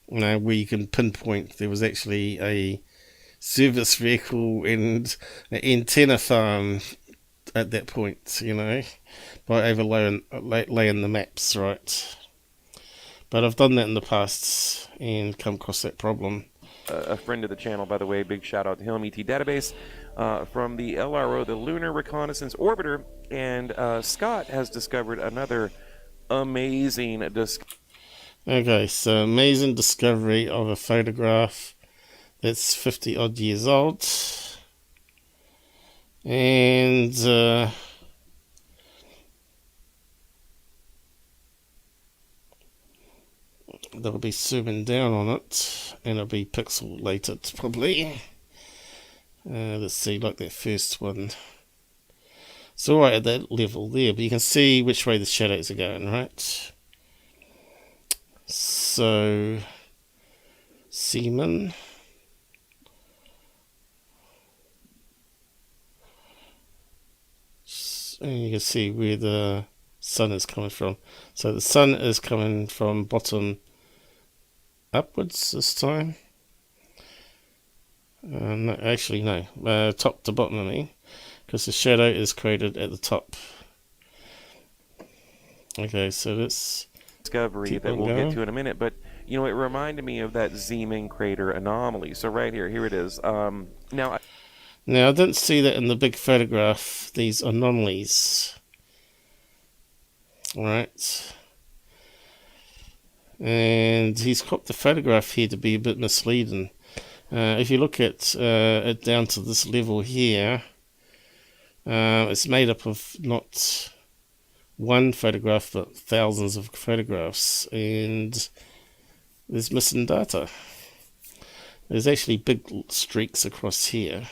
Where you can pinpoint there was actually a service vehicle and an antenna farm at that point, by overlaying the maps, right? But I've done that in the past and come across that problem. A friend of the channel, by the way, big shout out to him, ET Database, from the LRO, the Lunar Reconnaissance Orbiter, and Scott has discovered another amazing Okay, so amazing discovery of a photograph that's 50 odd years old. And they'll be zooming down on it, and it'll be pixelated probably. Let's see, like that first one. It's alright at that level there, but you can see which way the shadows are going, right? So, Seaman. And you can see where the sun is coming from. So the sun is coming from bottom upwards this time. No, actually no, top to bottom, I mean, because the shadow is created at the top. Okay, so let's discovery that we'll get to in a minute, but it reminded me of that Zeeman crater anomaly. So right here it is. Now I didn't see that in the big photograph, these anomalies. Alright. And he's cropped the photograph here to be a bit misleading. If you look at it down to this level here, it's made up of not one photograph but thousands of photographs, and there's missing data. There's actually big streaks across here.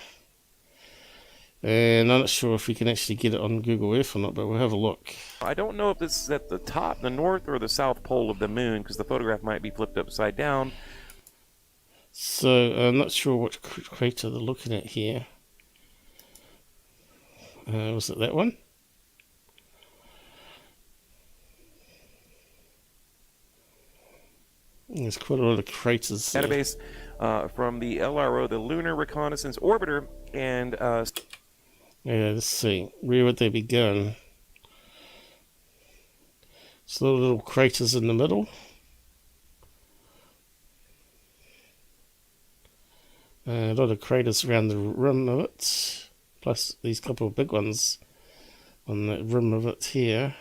And I'm not sure if we can actually get it on Google Earth or not, but we'll have a look. I don't know if this is at the top, the north or the south pole of the moon, because the photograph might be flipped upside down. So I'm not sure what crater they're looking at here. Was it that one? There's quite a lot of craters there. Database from the LRO, the Lunar Reconnaissance Orbiter, and yeah, let's see. Where would they be going? There's little craters in the middle. A lot of craters around the rim of it, plus these couple of big ones on the rim of it here.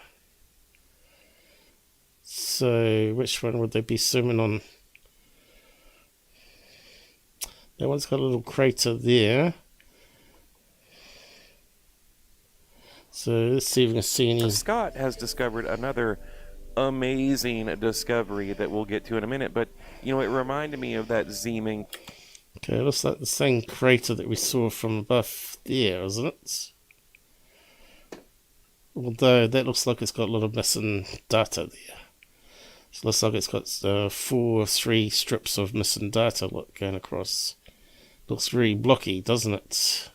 So, which one would they be zooming on? That one's got a little crater there. So, let's see if we can see any. Scott has discovered another amazing discovery that we'll get to in a minute, but you know, it reminded me of that Zeeming. Okay, it looks like the same crater that we saw from above there, isn't it? Although that looks like it's got a lot of missing data there. So it looks like it's got 4 or 3 strips of missing data going across. Looks very blocky, doesn't it?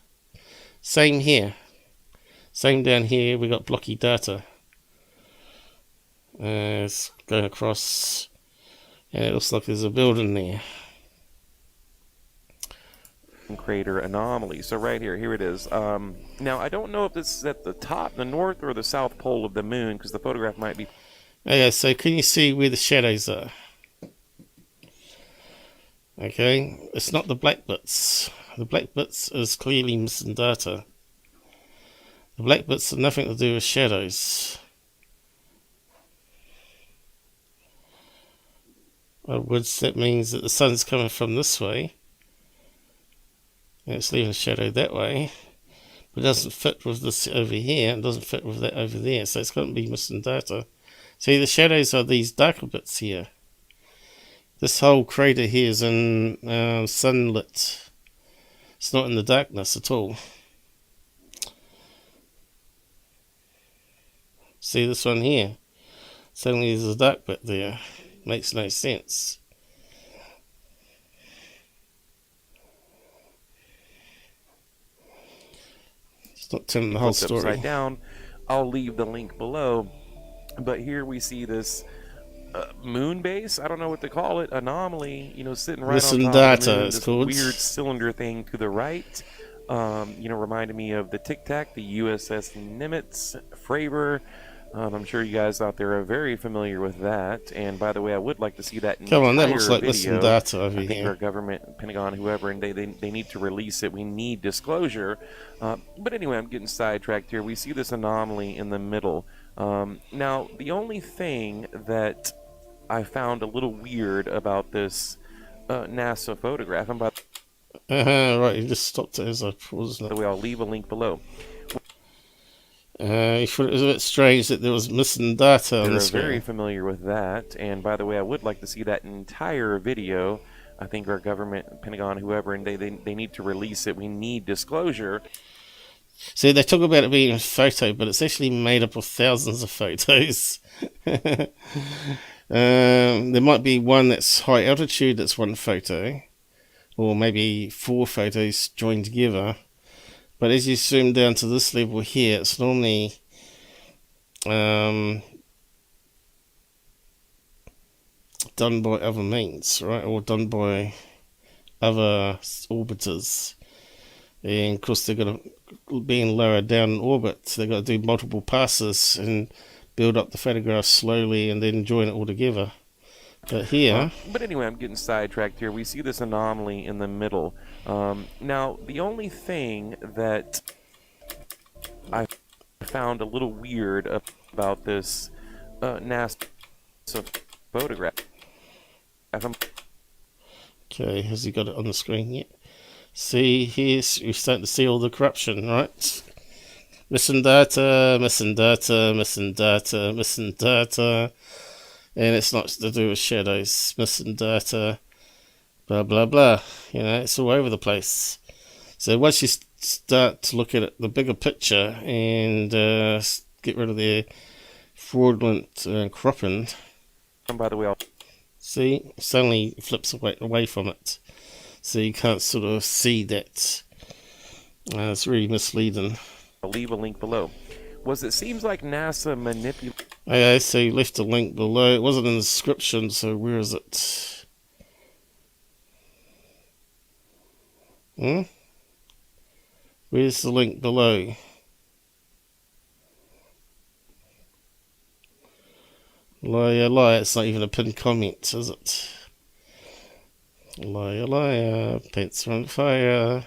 Same here. Same down here, we got blocky data. It's going across, and it looks like there's a building there. Crater anomaly. So right here it is. Now I don't know if this is at the top, the north or the south pole of the moon, because the photograph might be. Okay, so can you see where the shadows are? Okay, it's not the black bits. The black bits is clearly missing data. The black bits have nothing to do with shadows. In other words, that means that the sun's coming from this way. And it's leaving a shadow that way. But it doesn't fit with this over here. It doesn't fit with that over there. So it's got to be missing data. See, the shadows are these darker bits here. This whole crater here is in sunlit. It's not in the darkness at all. See this one here? Suddenly there's a dark bit there. Makes no sense. It's not telling the whole story. Upside down. I'll leave the link below. But here we see this moon base. I don't know what to call it. Anomaly. You know, sitting right Missing on top data, of the moon. it's This called. weird cylinder thing to the right. You know, reminded me of the Tic Tac, the USS Nimitz, Fravor. I'm sure you guys out there are very familiar with that. And by the way, I would like to see that. Come on, that looks like video. missing data over I think here. our government, Pentagon, whoever, and they need to release it. We need disclosure. But anyway, I'm getting sidetracked here. We see this anomaly in the middle. Now, the only thing that I found a little weird about this NASA photograph, and by Right, you just stopped it as I paused the it. way, I'll leave a link below. I thought it was a bit strange that there was missing data on They're this very one. familiar with that. And by the way, I would like to see that entire video. I think our government, Pentagon, whoever, and they need to release it. We need disclosure. See, they talk about it being a photo, but it's actually made up of thousands of photos. There might be one that's high altitude, that's one photo, or maybe 4 photos joined together. But as you zoom down to this level here, it's normally done by other means, right? Or done by other orbiters. And of course, they're going to, being lower down in orbit, they've got to do multiple passes and build up the photograph slowly and then join it all together. But here... But anyway, I'm getting sidetracked here. We see this anomaly in the middle. Now, the only thing that I found a little weird about this NASA photograph... Okay, has he got it on the screen yet? See, here's, you're starting to see all the corruption, right? Missing data, missing data, missing data, missing data. And it's not to do with shadows, missing data, blah, blah, blah. You know, it's all over the place. So once you start to look at it, the bigger picture and get rid of the fraudulent cropping, by the way, see, suddenly it flips away from it. so you can't sort of see that. It's really misleading. I'll leave a link below. It seems like NASA manipulated. Okay, so you left a link below. It wasn't in the description, so where is it? Where's the link below? Liar, it's not even a pinned comment, is it? Liar, pants are on fire.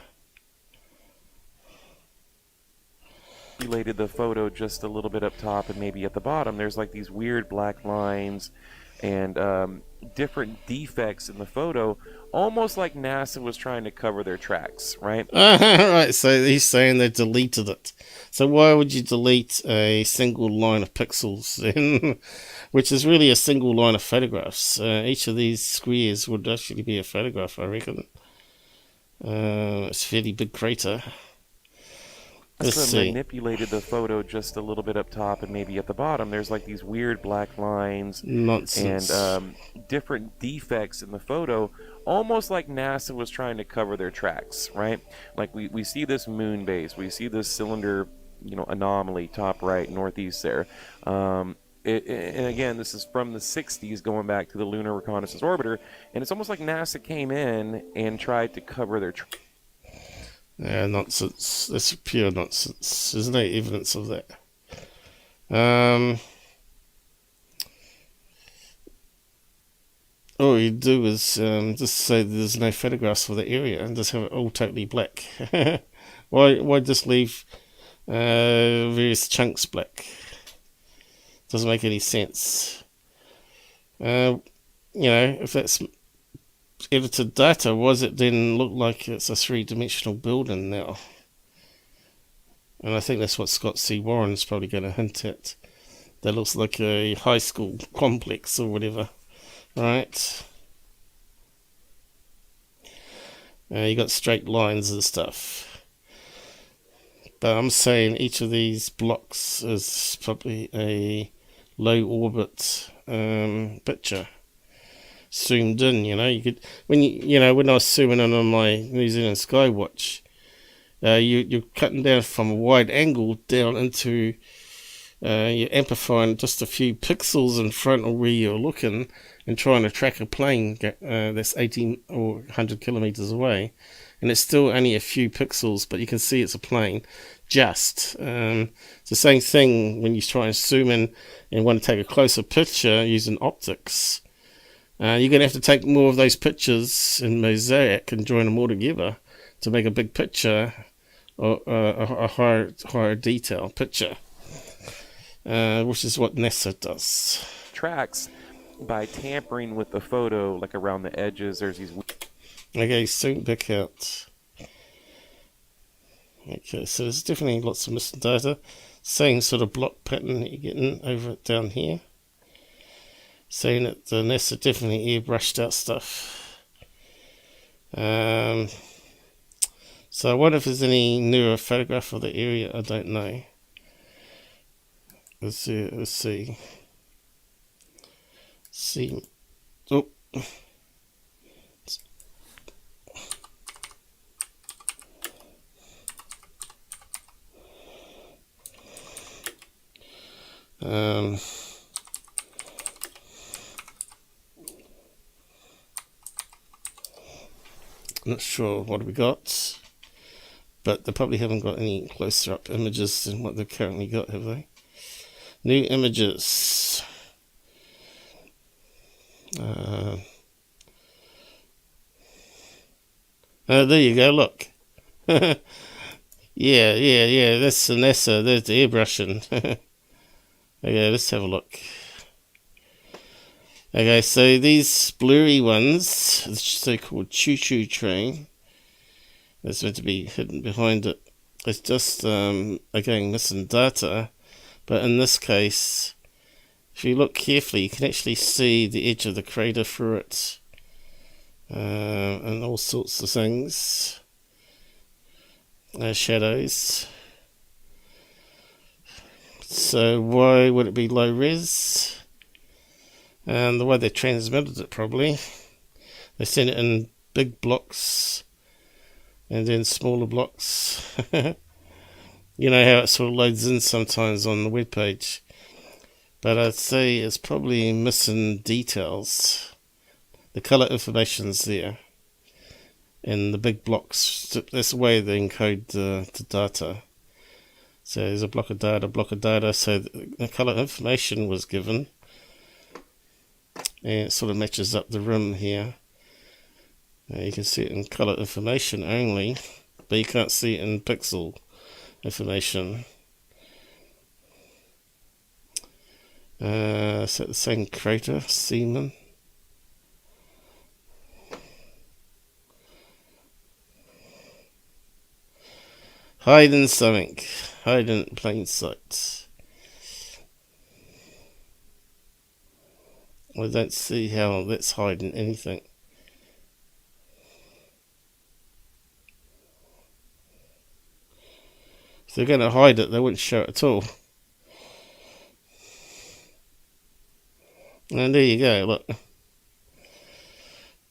The photo just a little bit up top and maybe at the bottom. There's like these weird black lines and different defects in the photo, almost like NASA was trying to cover their tracks, right? Right, so he's saying they deleted it. So why would you delete a single line of pixels then? Which is really a single line of photographs. Each of these squares would actually be a photograph, I reckon. It's a fairly big crater. Let's see. Manipulated the photo just a little bit up top and maybe at the bottom. There's like these weird black lines Nonsense. and different defects in the photo, almost like NASA was trying to cover their tracks, right? Like we see this moon base, we see this cylinder, anomaly top right northeast there. And again, this is from the 60s going back to the Lunar Reconnaissance Orbiter, and it's almost like NASA came in and tried to cover their tracks. Yeah, nonsense. That's pure nonsense. There's no evidence of that. All you do is just say there's no photographs for the area and just have it all totally black. Why just leave various chunks black? Doesn't make any sense. If that's edited data, why does it then look like it's a three-dimensional building now? And I think that's what Scott C. Warren's probably going to hint at. That looks like a high school complex or whatever, right? You got straight lines and stuff. But I'm saying each of these blocks is probably a low orbit picture. Zoomed in, you could when I was zooming in on my New Zealand Skywatch, you're cutting down from a wide angle down into you're amplifying just a few pixels in front of where you're looking and trying to track a plane that's 18 or 100 kilometers away, and it's still only a few pixels, but you can see it's a plane. It's the same thing when you try and zoom in and want to take a closer picture using optics. You're going to have to take more of those pictures in mosaic and join them all together to make a big picture, or a higher detail picture, which is what NASA does. Tracks by tampering with the photo, like around the edges. There's these. Okay, zoom back out. Okay, so there's definitely lots of missing data. Same sort of block pattern that you're getting over down here. Saying that the NASA definitely airbrushed out stuff. So I wonder if there's any newer photograph of the area. I don't know. Let's see. Oh. Not sure what we got, but they probably haven't got any closer up images than what they've currently got, have they? New images. There you go, look. Yeah, that's the NASA, there's the airbrushing. Okay, let's have a look. Okay, so these blurry ones, the so-called choo-choo train, that's meant to be hidden behind it. It's just, again, missing data. But in this case, if you look carefully, you can actually see the edge of the crater through it. And all sorts of things. Shadows. So why would it be low res? And the way they transmitted it, probably they sent it in big blocks and then smaller blocks. You know how it sort of loads in sometimes on the web page. But I'd say it's probably missing details. The colour information's there. And the big blocks, that's the way they encode the data. So there's a block of data, so the colour information was given. And it sort of matches up the rim here. You can see it in colour information only, but you can't see it in pixel information. Is that the same crater? Seaman? Hiding something. Hiding in plain sight. I don't see how that's hiding anything. If they're going to hide it, they wouldn't show it at all. And there you go, look.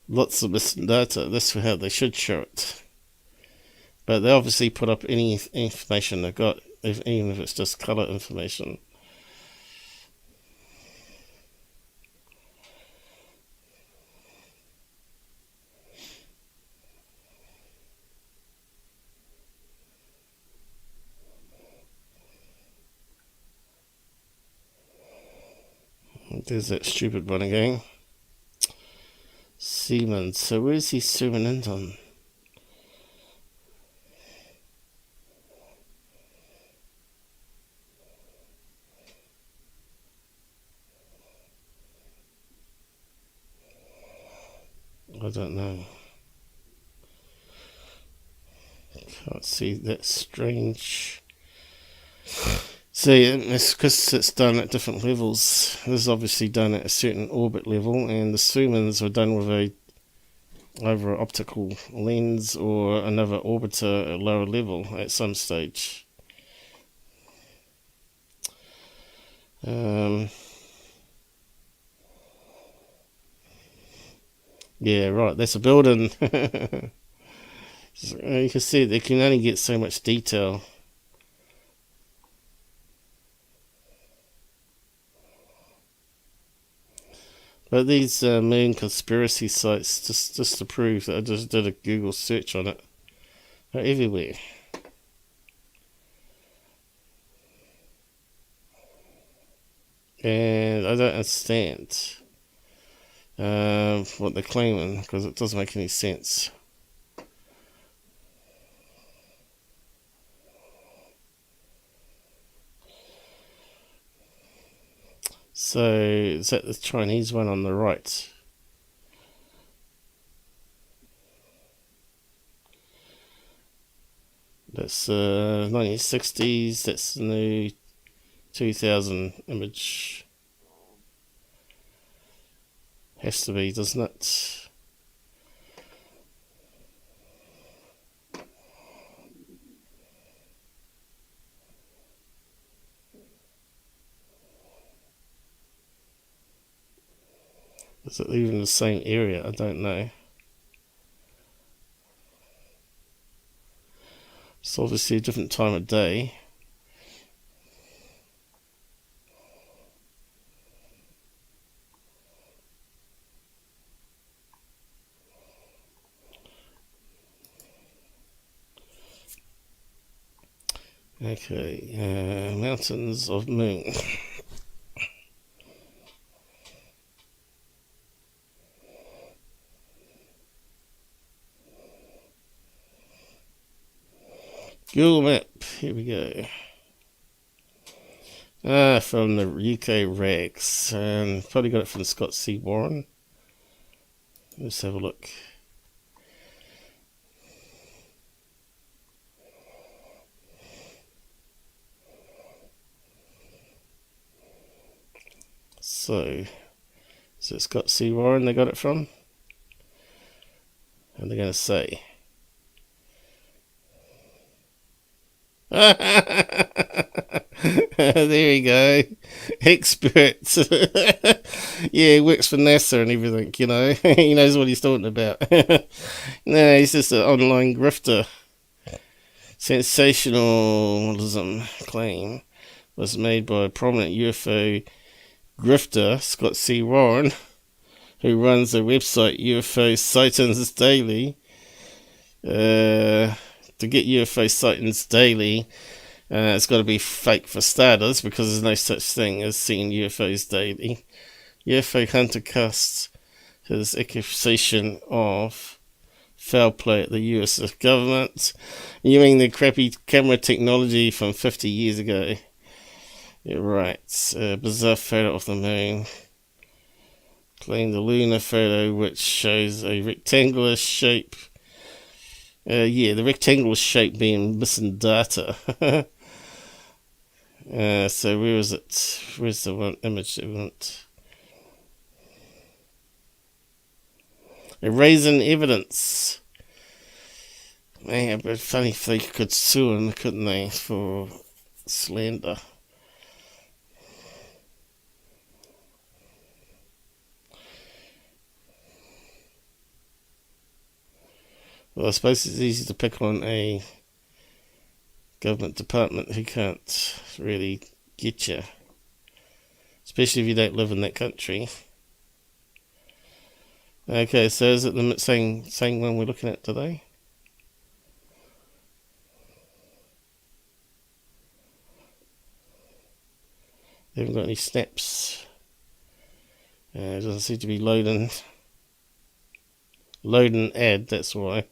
Lots of missing data. That's how they should show it. But they obviously put up any information they've got, even if it's just colour information. There's that stupid one again. Seaman. So where's he zooming in on? I don't know. Can't see that strange. See, it's because it's done at different levels. This is obviously done at a certain orbit level, and the zoom-ins were done with either an optical lens or another orbiter at a lower level at some stage. Yeah, right, that's a building. So, you can see they can only get so much detail. But these moon conspiracy sites, just to prove that I just did a Google search on it, are everywhere. And I don't understand what they're claiming, because it doesn't make any sense. So, is that the Chinese one on the right? That's 1960s, that's the new 2000 image. Has to be, doesn't it? Is it even the same area? I don't know. It's obviously a different time of day. Okay, Mountains of Moon. Google Map, here we go. From the UK Rags, and probably got it from Scott C. Warren. Let's have a look. So it's Scott C. Warren they got it from? And they're going to say. There we go. Expert. Yeah, he works for NASA and everything, you know. He knows what he's talking about. No, he's just an online grifter. Sensationalism claim was made by a prominent UFO grifter, Scott C. Warren, who runs the website UFO Sightings Daily. To get UFO Sightings Daily, it's got to be fake for starters, because there's no such thing as seeing UFOs daily. UFO hunter casts his accusation of foul play at the US government, using the crappy camera technology from 50 years ago. Yeah, right. Bizarre photo of the moon. Playing the lunar photo, which shows a rectangular shape. Yeah, the rectangular shape being missing data. So where is it? Where's the one image they want? Erasing evidence. Man, but funny if they could sue him, couldn't they, for slander? Well, I suppose it's easy to pick on a government department who can't really get you, especially if you don't live in that country. Okay, so is it the same one we're looking at today? They haven't got any snaps. It doesn't seem to be loading ad, that's why.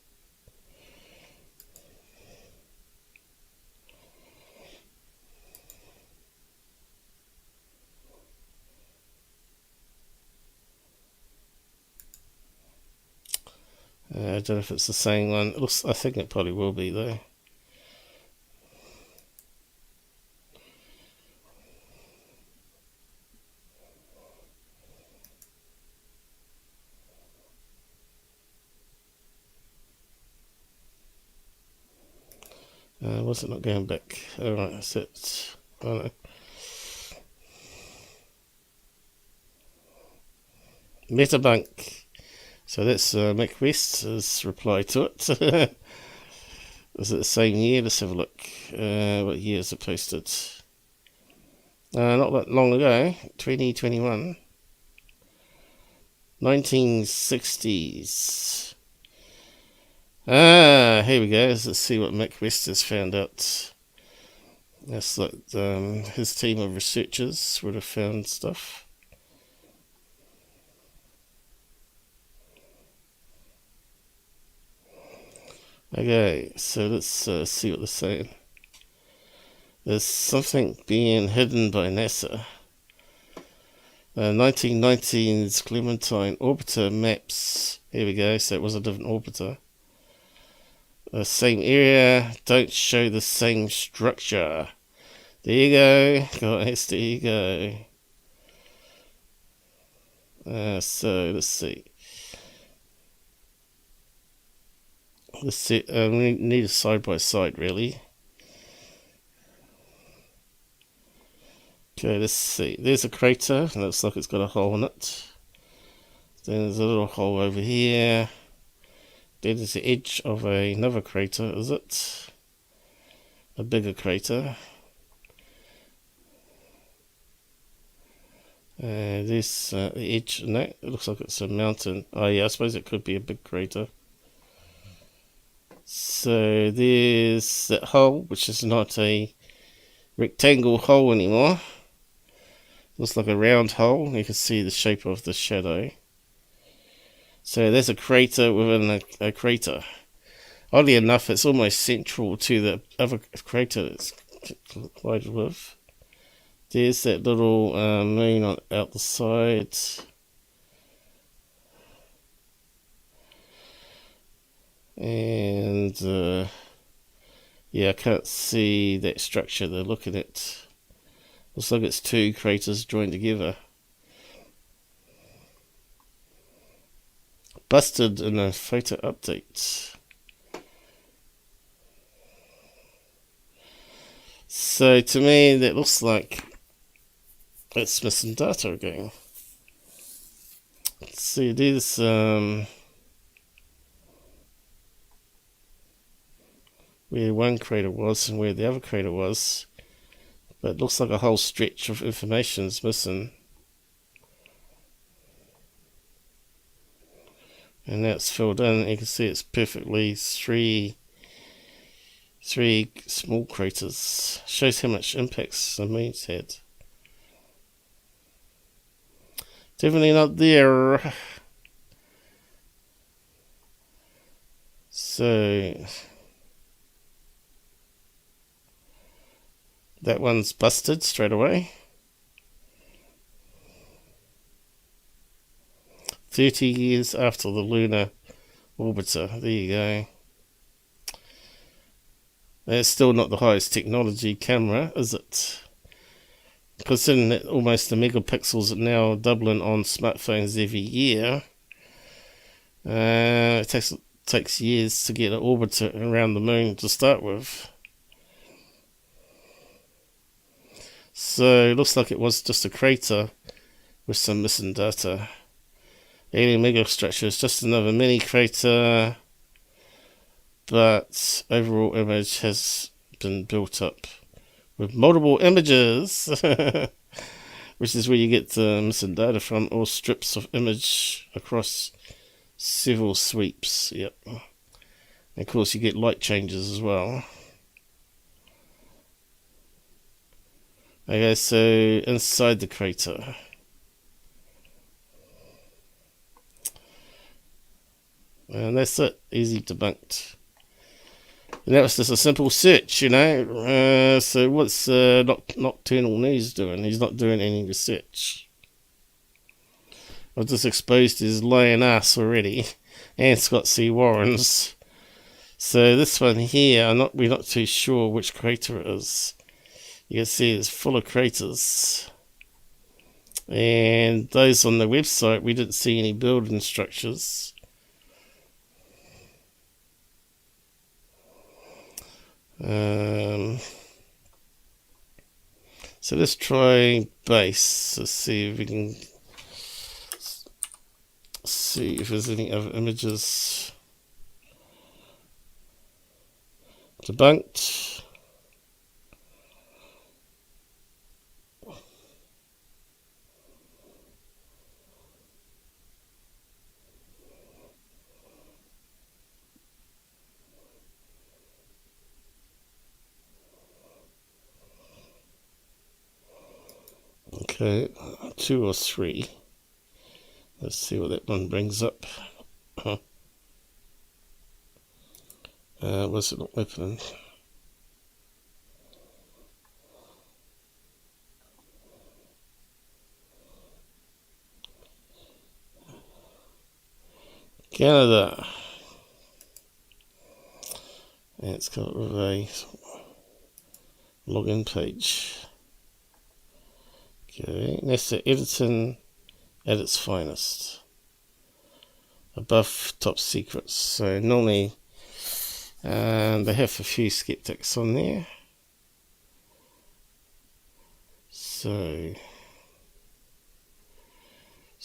I don't know if it's the same one. I think it probably will be though. What's it not going back? Alright, that's it. Oh no. Metabunk. So that's Mick West's reply to it. Was it the same year? Let's have a look. What year is it posted? Not that long ago. 2021. 1960s. Here we go. Let's see what Mick West has found out. That's like his team of researchers would have found stuff. Okay, so let's see what they're saying. There's something being hidden by NASA. 1919's Clementine orbiter maps. Here we go, so it was a different orbiter. Same area, don't show the same structure. There you go, guys, there you go. So, let's see. We need a side-by-side, really. Okay, let's see. There's a crater. It looks like it's got a hole in it. Then there's a little hole over here. Then there's the edge of another crater, is it? A bigger crater. This the edge. No, it looks like it's a mountain. Oh yeah, I suppose it could be a big crater. So there's that hole, which is not a rectangle hole anymore. Looks like a round hole. You can see the shape of the shadow. So there's a crater within a crater. Oddly enough, it's almost central to the other crater it's collided with. There's that little moon out the side. And yeah, I can't see that structure they're looking at. Looks like it's two craters joined together. Busted in a photo update. So to me, that looks like it's missing data again. Let's see, there's where one crater was and where the other crater was, but it looks like a whole stretch of information is missing. And now it's filled in. You can see it's perfectly three small craters. Shows how much impacts the moon's had. Definitely not there. So that one's busted straight away. 30 years after the lunar orbiter. There you go. That's still not the highest technology camera, is it? Considering that almost the megapixels are now doubling on smartphones every year, it takes years to get an orbiter around the moon to start with. So it looks like it was just a crater with some missing data. Alien megastructure is just another mini crater, but overall image has been built up with multiple images, which is where you get the missing data from, or strips of image across several sweeps. Yep. And of course you get light changes as well. Okay, so inside the crater. And that's it, easy debunked. And that was just a simple search, you know. So what's Nocturnal News doing? He's not doing any research. I've just exposed his lying ass already, and Scott C. Warren's. So this one here, we're not too sure which crater it is. You can see it's full of craters. And those on the website, we didn't see any building structures. So let's try base. Let's see if we can see if there's any other images. Debunked. Okay, 2 or 3. Let's see what that one brings up. Was it not opening? Canada. And it's got a login page. Okay, NASA editing at its finest. Above top secrets. So normally they have a few skeptics on there. So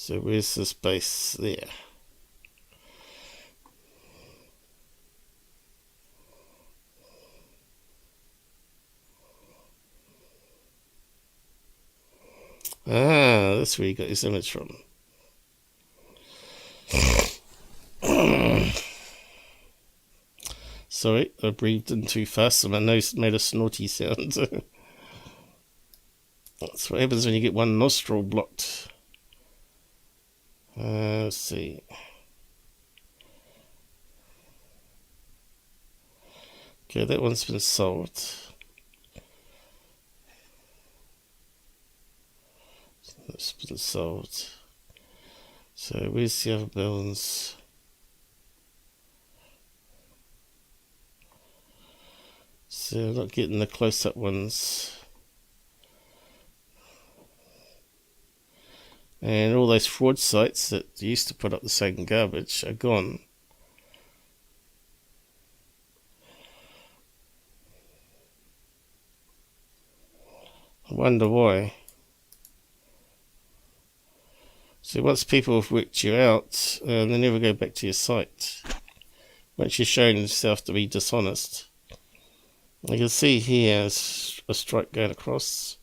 where's this base there? That's where you got this image from. Sorry, I breathed in too fast and my nose made a snorty sound. That's what happens when you get one nostril blocked. Let's see. Okay, that one's been solved. That's been solved. So where's the other buildings? So I'm not getting the close-up ones. And all those fraud sites that used to put up the same garbage are gone. wonder why. So once people have worked you out, they never go back to your site. Once you've shown yourself to be dishonest. You can see here a stripe going across.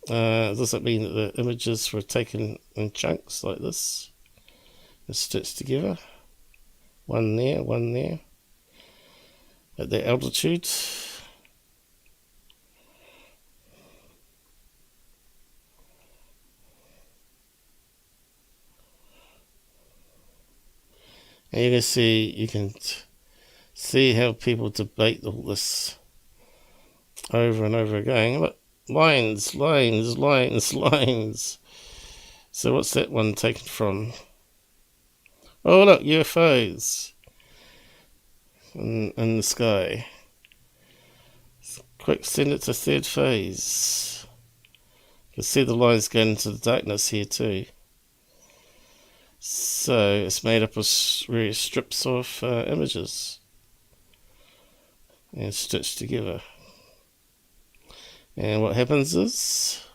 Does that mean that the images were taken in chunks like this and stitched together? One there, one there. At that altitude. And you can see how people debate all this over and over again. Look, lines, lines, lines, lines. So what's that one taken from? Oh look, UFOs in the sky. Quick, send it to third phase. You can see the lines going into the darkness here too. So it's made up of various strips of images and stitched together. And what happens is,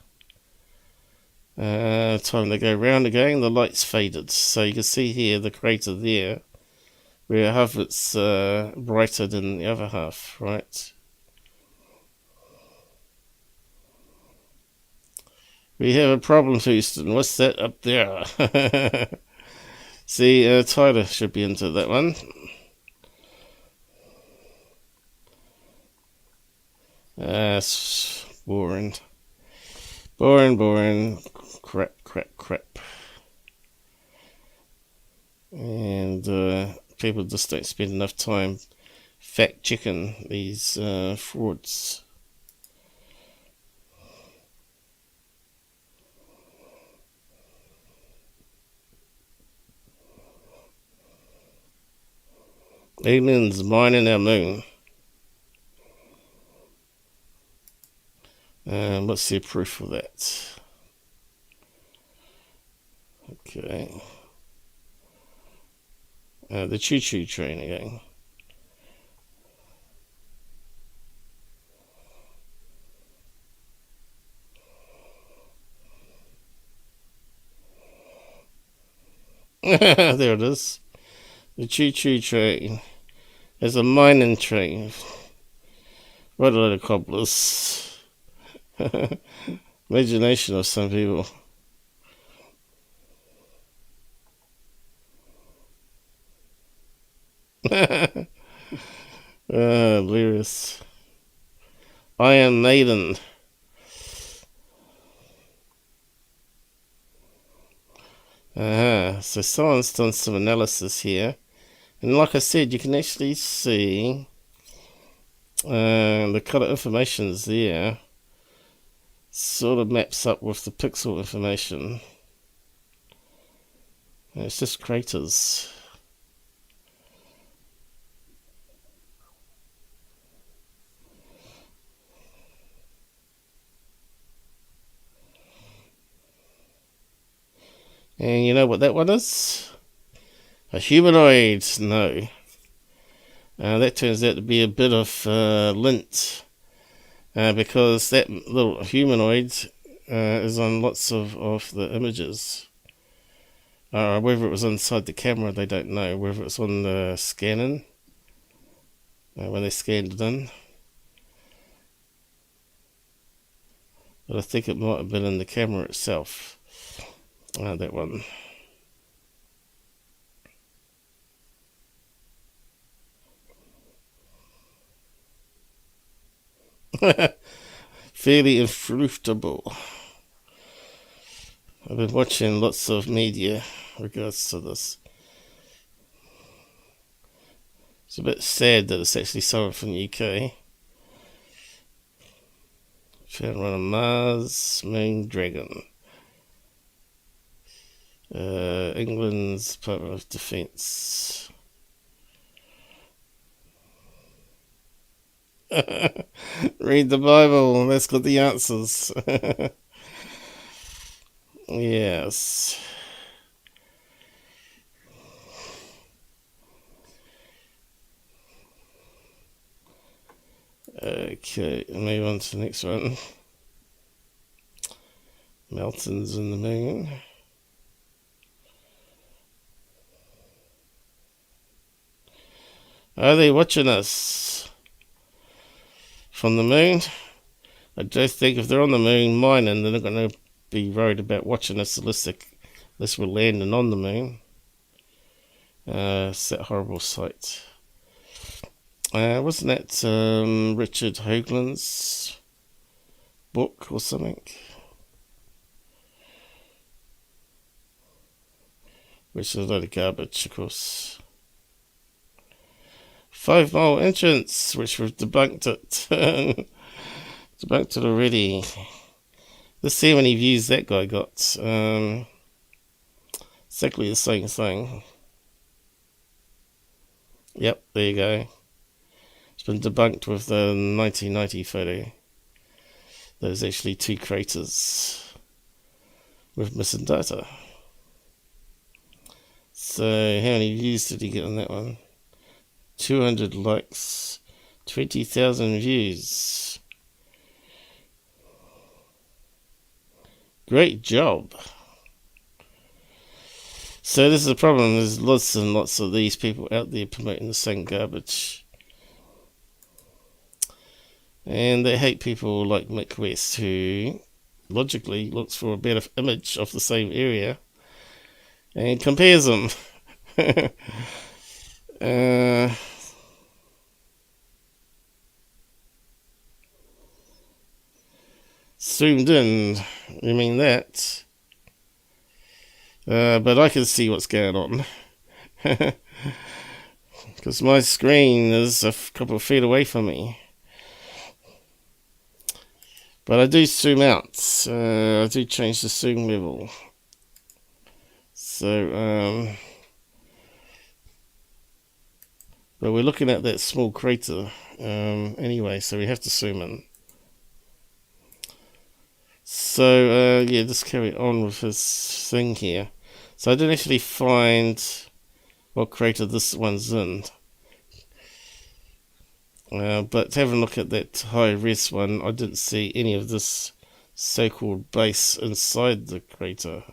time they go round again, the light's faded. So you can see here the crater there, where half it's brighter than the other half, right? We have a problem, Houston. What's that up there? See, Tyler should be into that one. It's boring. Boring, boring. Crap, crap, crap. And people just don't spend enough time fact-checking these frauds. Aliens mining our moon. Let's see proof of that. Okay. The choo-choo train again. There it is. The choo-choo train. There's a mining train. What a load of cobblers. Imagination of some people. Hilarious. Iron Maiden. So someone's done some analysis here. And like I said, you can actually see the colour information's there. Sort of maps up with the pixel information. It's just craters. And you know what that one is? A humanoid. No. That turns out to be a bit of lint. Because that little humanoid is on lots of the images. Whether it was inside the camera, they don't know. Whether it's on the scanning, when they scanned it in. But I think it might have been in the camera itself. That one. Fairly infruitable. I've been watching lots of media regards to this. It's a bit sad that it's actually someone from the UK. Found one on Mars, Moon, Dragon. England's Department of Defence. Read the Bible, that's got the answers. Yes. Okay, move on to the next one. Mountains in the moon. Are they watching us from the moon? I just think if they're on the moon mining, they're not going to be worried about watching us unless we're landing on the moon. It's that horrible sight. Wasn't that Richard Hoagland's book or something? Which is a load of garbage, of course. 5 Mile Entrance, which we've debunked it. Debunked it already. Let's see how many views that guy got. Exactly the same thing. Yep, there you go. It's been debunked with the 1990 photo. There's actually 2 craters with missing data. So how many views did he get on that one? 200 likes, 20,000 views. Great job. So this is the problem, there's lots and lots of these people out there promoting the same garbage. And they hate people like Mick West, who logically looks for a better image of the same area and compares them. Zoomed in, you mean that? But I can see what's going on. Because my screen is a couple of feet away from me. But I do zoom out. I do change the zoom level. So, but we're looking at that small crater anyway, so we have to zoom in. So, yeah, just carry on with his thing here. So I didn't actually find what crater this one's in. But having a look at that high-res one, I didn't see any of this so-called base inside the crater.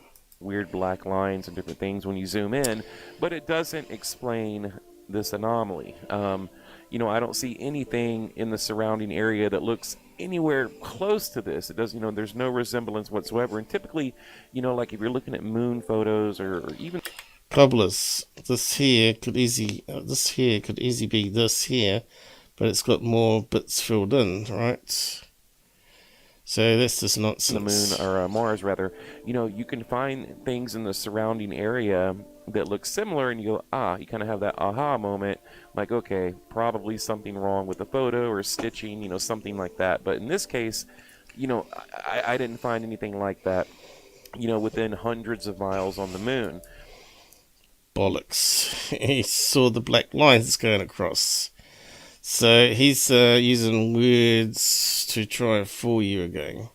Weird black lines and different things when you zoom in, but it doesn't explain this anomaly. I don't see anything in the surrounding area that looks anywhere close to this. It does, there's no resemblance whatsoever. And typically, like if you're looking at moon photos or even Cobblers, this here could easily be this here, but it's got more bits filled in, right? So that's just nonsense. the moon, or Mars rather, you can find things in the surrounding area that look similar, and you go, you kind of have that aha moment, like, okay, probably something wrong with the photo or stitching, something like that. But in this case, I didn't find anything like that, within hundreds of miles on the moon. Bollocks. He saw the black lines going across. So he's using words to try and fool you again.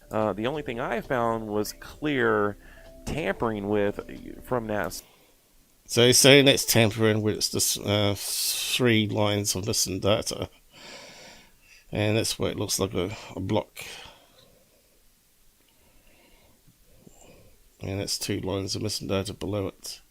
The only thing I found was clear tampering with from NASA. So he's saying that's tampering with just 3 lines of missing data. And that's why it looks like a block. And that's 2 lines of missing data below it.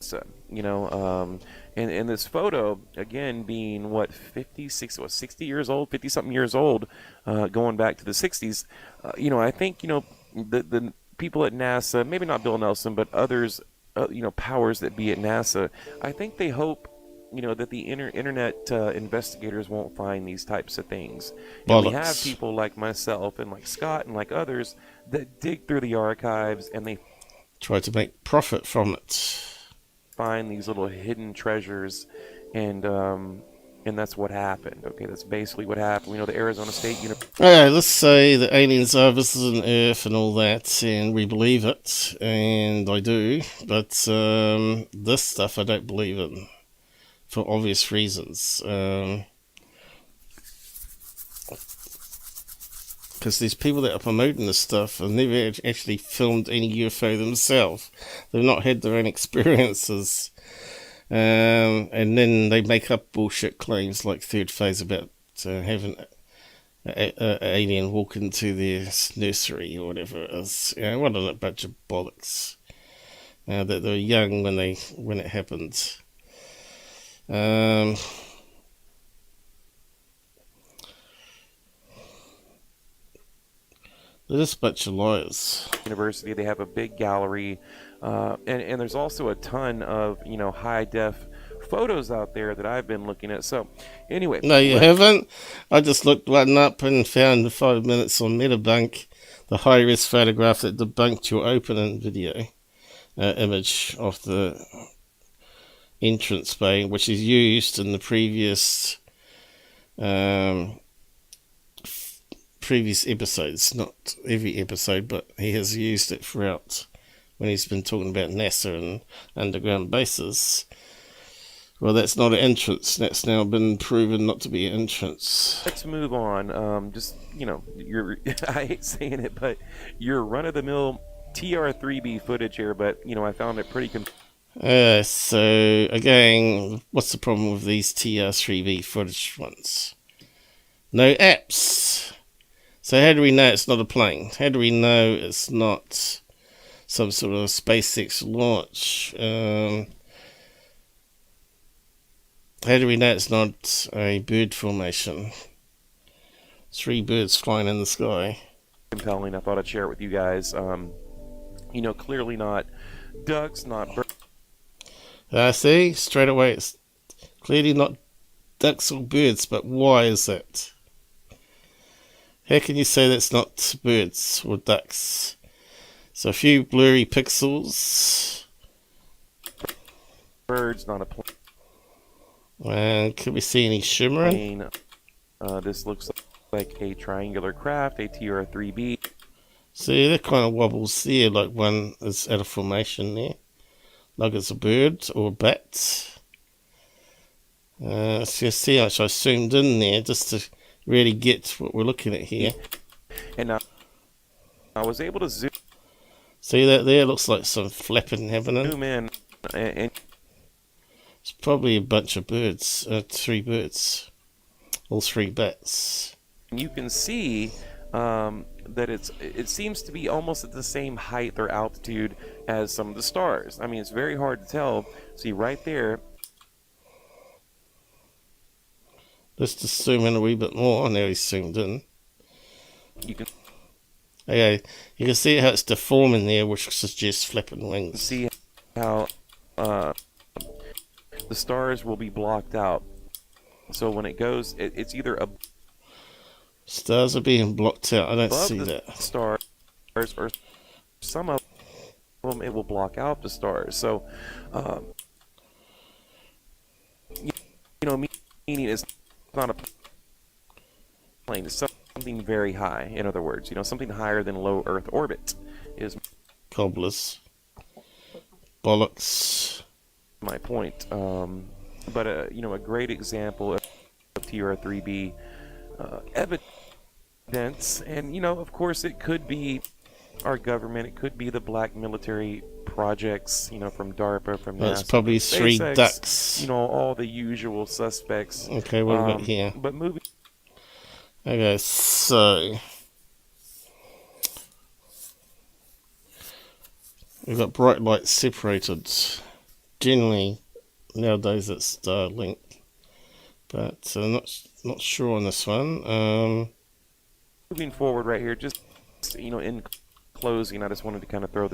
So, and this photo, again, being 60 years old, 50-something years old, going back to the 60s, I think, the people at NASA, maybe not Bill Nelson, but others, powers that be at NASA, I think they hope, that the internet investigators won't find these types of things. And we have people like myself and like Scott and like others that dig through the archives and they try to make profit from it. Find these little hidden treasures, and that's what happened. Okay, that's basically what happened. We know the Arizona State University. Let's say the aliens are visiting Earth and all that, and we believe it, and I do, but this stuff I don't believe in, for obvious reasons. Because these people that are promoting this stuff have never actually filmed any UFO themselves. They've not had their own experiences. And then they make up bullshit claims like third phase about having a alien walk into their nursery or whatever it is. What a bunch of bollocks. That they were young when it happened. They're just a bunch of liars. University, they have a big gallery, and there's also a ton of high def photos out there that I've been looking at. So anyway, no, you haven't. I just looked one up and found 5 minutes on Metabunk, the high res photograph that debunked your opening video image of the entrance bay, which is used in the previous episodes. Not every episode, but he has used it throughout when he's been talking about NASA and underground bases. Well, that's not an entrance. That's now been proven not to be an entrance. Let's move on. Just your I hate saying it, but your run-of-the-mill TR3B footage here. But I found it pretty. So again, what's the problem with these TR3B footage ones? No apps. So how do we know it's not a plane? How do we know it's not some sort of SpaceX launch? How do we know it's not a bird formation? 3 birds flying in the sky. Compelling. I thought I'd share it with you guys. Clearly not ducks, not birds. See, straight away, it's clearly not ducks or birds, but why is that? How can you say that's not birds or ducks? So a few blurry pixels. Birds, not a plane. And can we see any shimmering? This looks like a triangular craft, a TR3B. See, that kind of wobbles there, like one is out of formation there. Like it's a bird or a bat. So you see how I zoomed in there just to really get what we're looking at here. And I was able to zoom. See that there? Looks like some flapping happening. Zoom in, and it's probably a bunch of birds, 3 birds, all 3 bats. you can see that it seems to be almost at the same height or altitude as some of the stars. I mean, it's very hard to tell. See right there. Let's just zoom in a wee bit more. Now he's zoomed in. You can you can see how it's deforming there, which suggests flapping wings. see how the stars will be blocked out. So when it goes, it's either Stars are being blocked out. I don't above see the that. stars, or some of them it will block out the stars. So meaning it's not a plane. It's something very high. In other words, something higher than low Earth orbit is Cobblers. Bollocks. my point. But a great example of TR3B evidence, and of course, it could be our government, it could be the black military projects, from DARPA, from That's NASA, probably from 3 SpaceX, ducks. all the usual suspects. Okay, what about here? But moving. Okay, so we've got bright lights separated. Generally, nowadays it's Starlink, but I'm not sure on this one. Moving forward right here, just in closing, I just wanted to kind of throw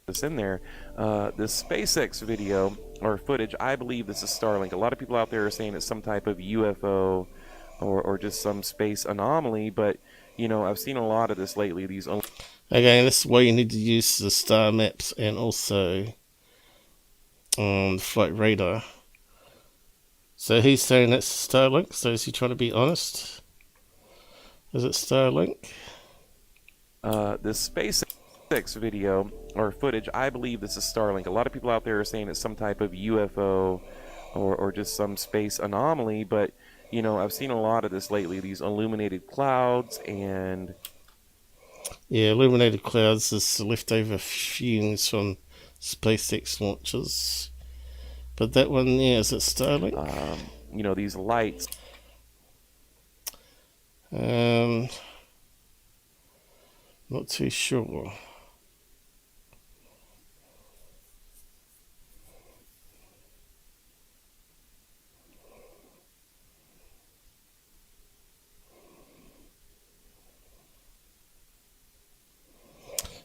this in there. The SpaceX video or footage, I believe this is Starlink. A lot of people out there are saying it's some type of UFO or just some space anomaly, but I've seen a lot of this lately. These Again, this is why you need to use the star maps and also the flight radar. So he's saying that's Starlink. So is he trying to be honest? Is it Starlink? the SpaceX video or footage, I believe this is Starlink. A lot of people out there are saying it's some type of UFO or just some space anomaly, but I've seen a lot of this lately, these illuminated clouds and yeah, illuminated clouds is leftover fumes from SpaceX launches. But that one there, is it Starlink? You know, these lights. Not too sure.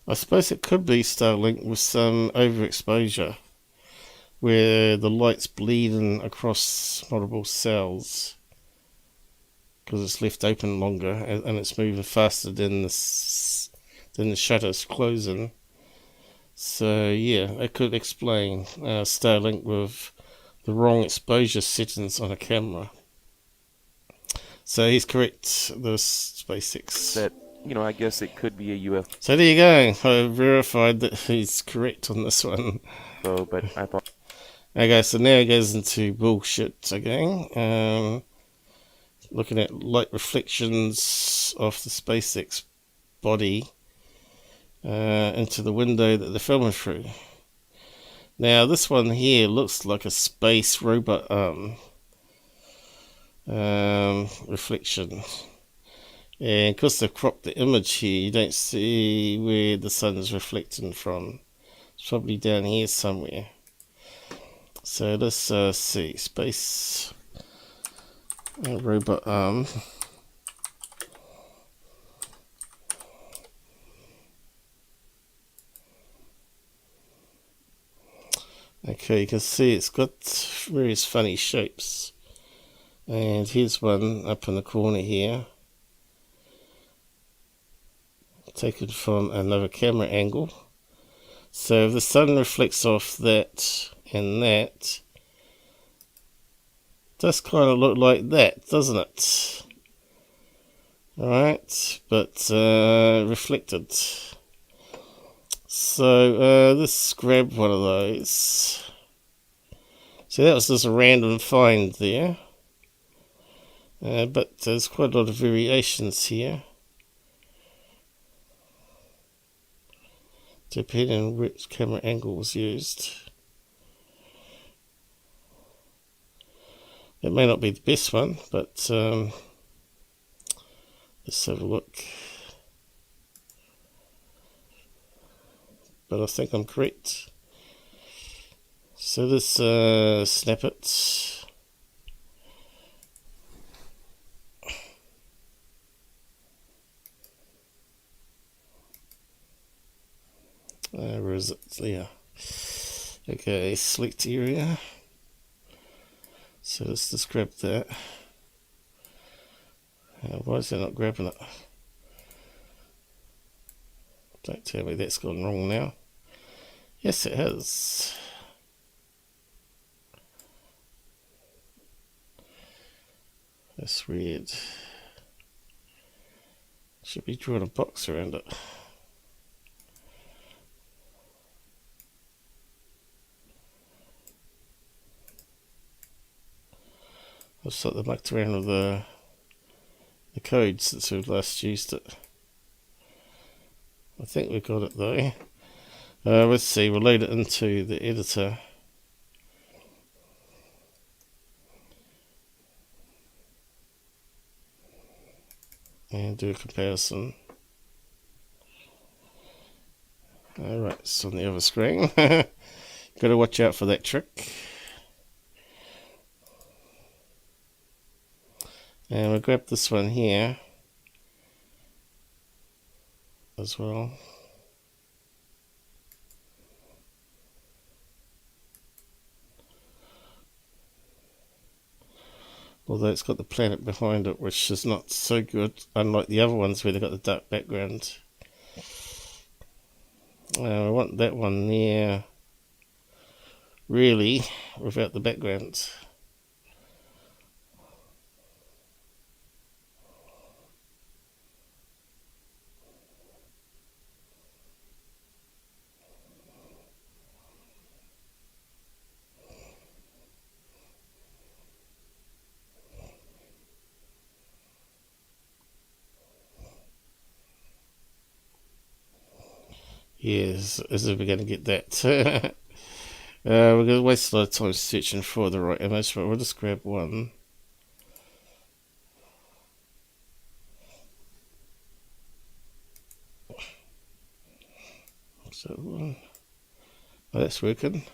I suppose it could be Starlink with some overexposure, where the light's bleeding across multiple cells because it's left open longer and it's moving faster than the shutters closing. So yeah, it could explain Starlink with the wrong exposure settings on a camera. So he's correct, the SpaceX. That, you know, I guess it could be a UFO, So there you go. I verified that he's correct on this one. but I thought. Okay, so now it goes into bullshit again. Looking at light reflections of the SpaceX body into the window that they're filming through. Now this one here looks like a space robot reflection. And because they've cropped the image here, you don't see where the sun is reflecting from. It's probably down here somewhere. So let's see. Space robot arm. Okay, you can see it's got various funny shapes. And here's one up in the corner here, taken from another camera angle. So if the sun reflects off that and that, does kind of look like that, doesn't it? Alright, but reflected. So let's grab one of those. So that was just a random find there. But there's quite a lot of variations here, depending on which camera angle was used. It may not be the best one, but let's have a look. But I think I'm correct. So let's snap it. Where is it? There. Okay, select area. So let's just grab that. Why is it not grabbing it? Don't tell me that's gone wrong now. Yes, it has. That's weird. Should be drawing a box around it. I've sort of mucked around with the code since we last used it. I think we got it though. Let's see, we'll load it into the editor. And do a comparison. Alright, it's on the other screen. Gotta watch out for that trick. And we'll grab this one here as well. Although it's got the planet behind it, which is not so good, unlike the other ones where they've got the dark background. I want that one there, really, without the background. Yes, as if we're going to get that. We're going to waste a lot of time searching for the right image, but we'll just grab one. So, oh, that's working.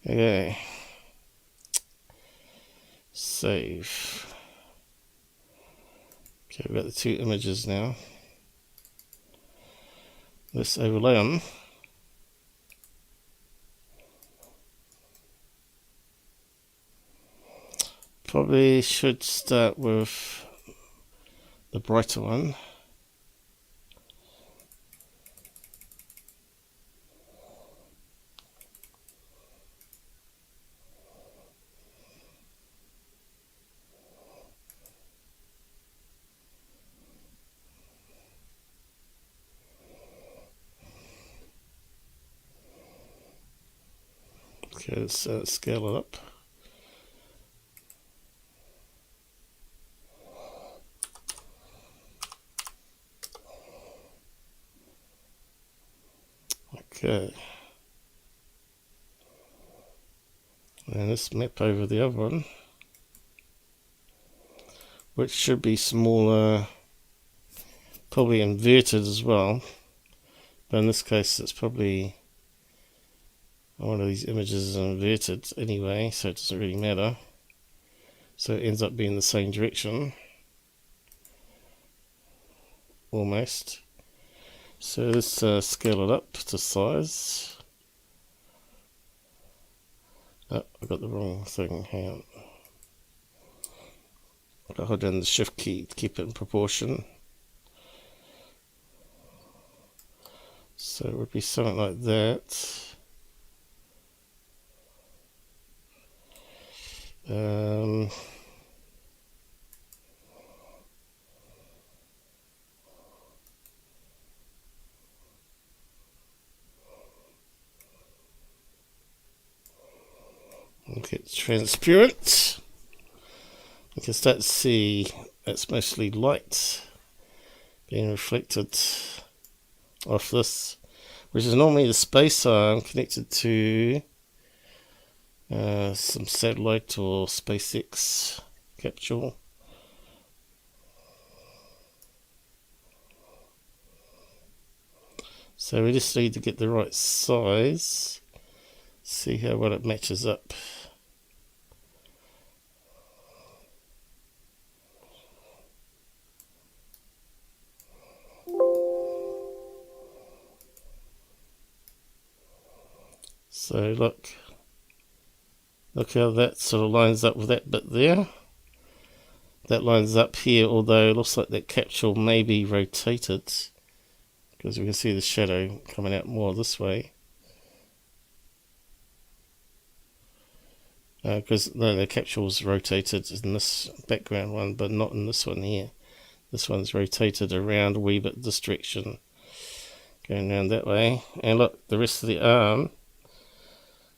Okay. Save. Okay, we've got the two images now. Let's overlay them. Probably should start with the brighter one. Okay, let's scale it up. Okay. And let's map over the other one, which should be smaller, probably inverted as well. But in this case, it's probably one of these images is inverted anyway, so it doesn't really matter. So it ends up being the same direction, almost. So let's scale it up to size. Oh, I got the wrong thing. Hang on. I'll hold down the shift key to keep it in proportion. So it would be something like that. Okay, it's transparent. You can start to see it's mostly light being reflected off this, which is normally the space arm connected to some satellite or SpaceX capsule. So we just need to get the right size, see how well it matches up. So look how that sort of lines up with that bit there. That lines up here, although it looks like that capsule may be rotated, because we can see the shadow coming out more this way. Because no, the capsule's rotated in this background one, but not in this one here. This one's rotated around a wee bit this direction, going around that way. And look, the rest of the arm,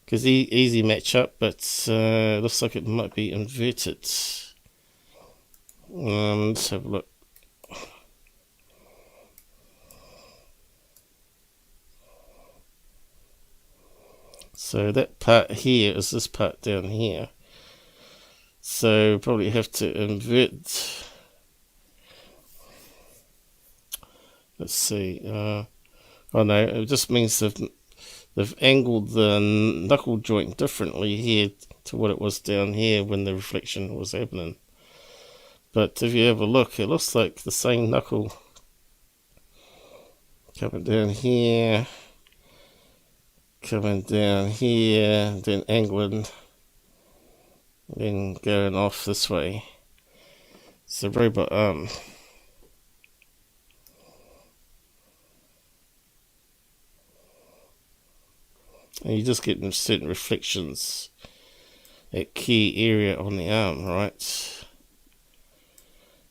because easy match up, but it looks like it might be inverted. Let's have a look. So that part here is this part down here. So probably have to invert. Let's see. Oh no, it just means they've angled the knuckle joint differently here to what it was down here when the reflection was happening. But if you have a look, it looks like the same knuckle coming down here, coming down here, then angling, then going off this way. It's a robot arm. And you just get certain reflections at key area on the arm, right?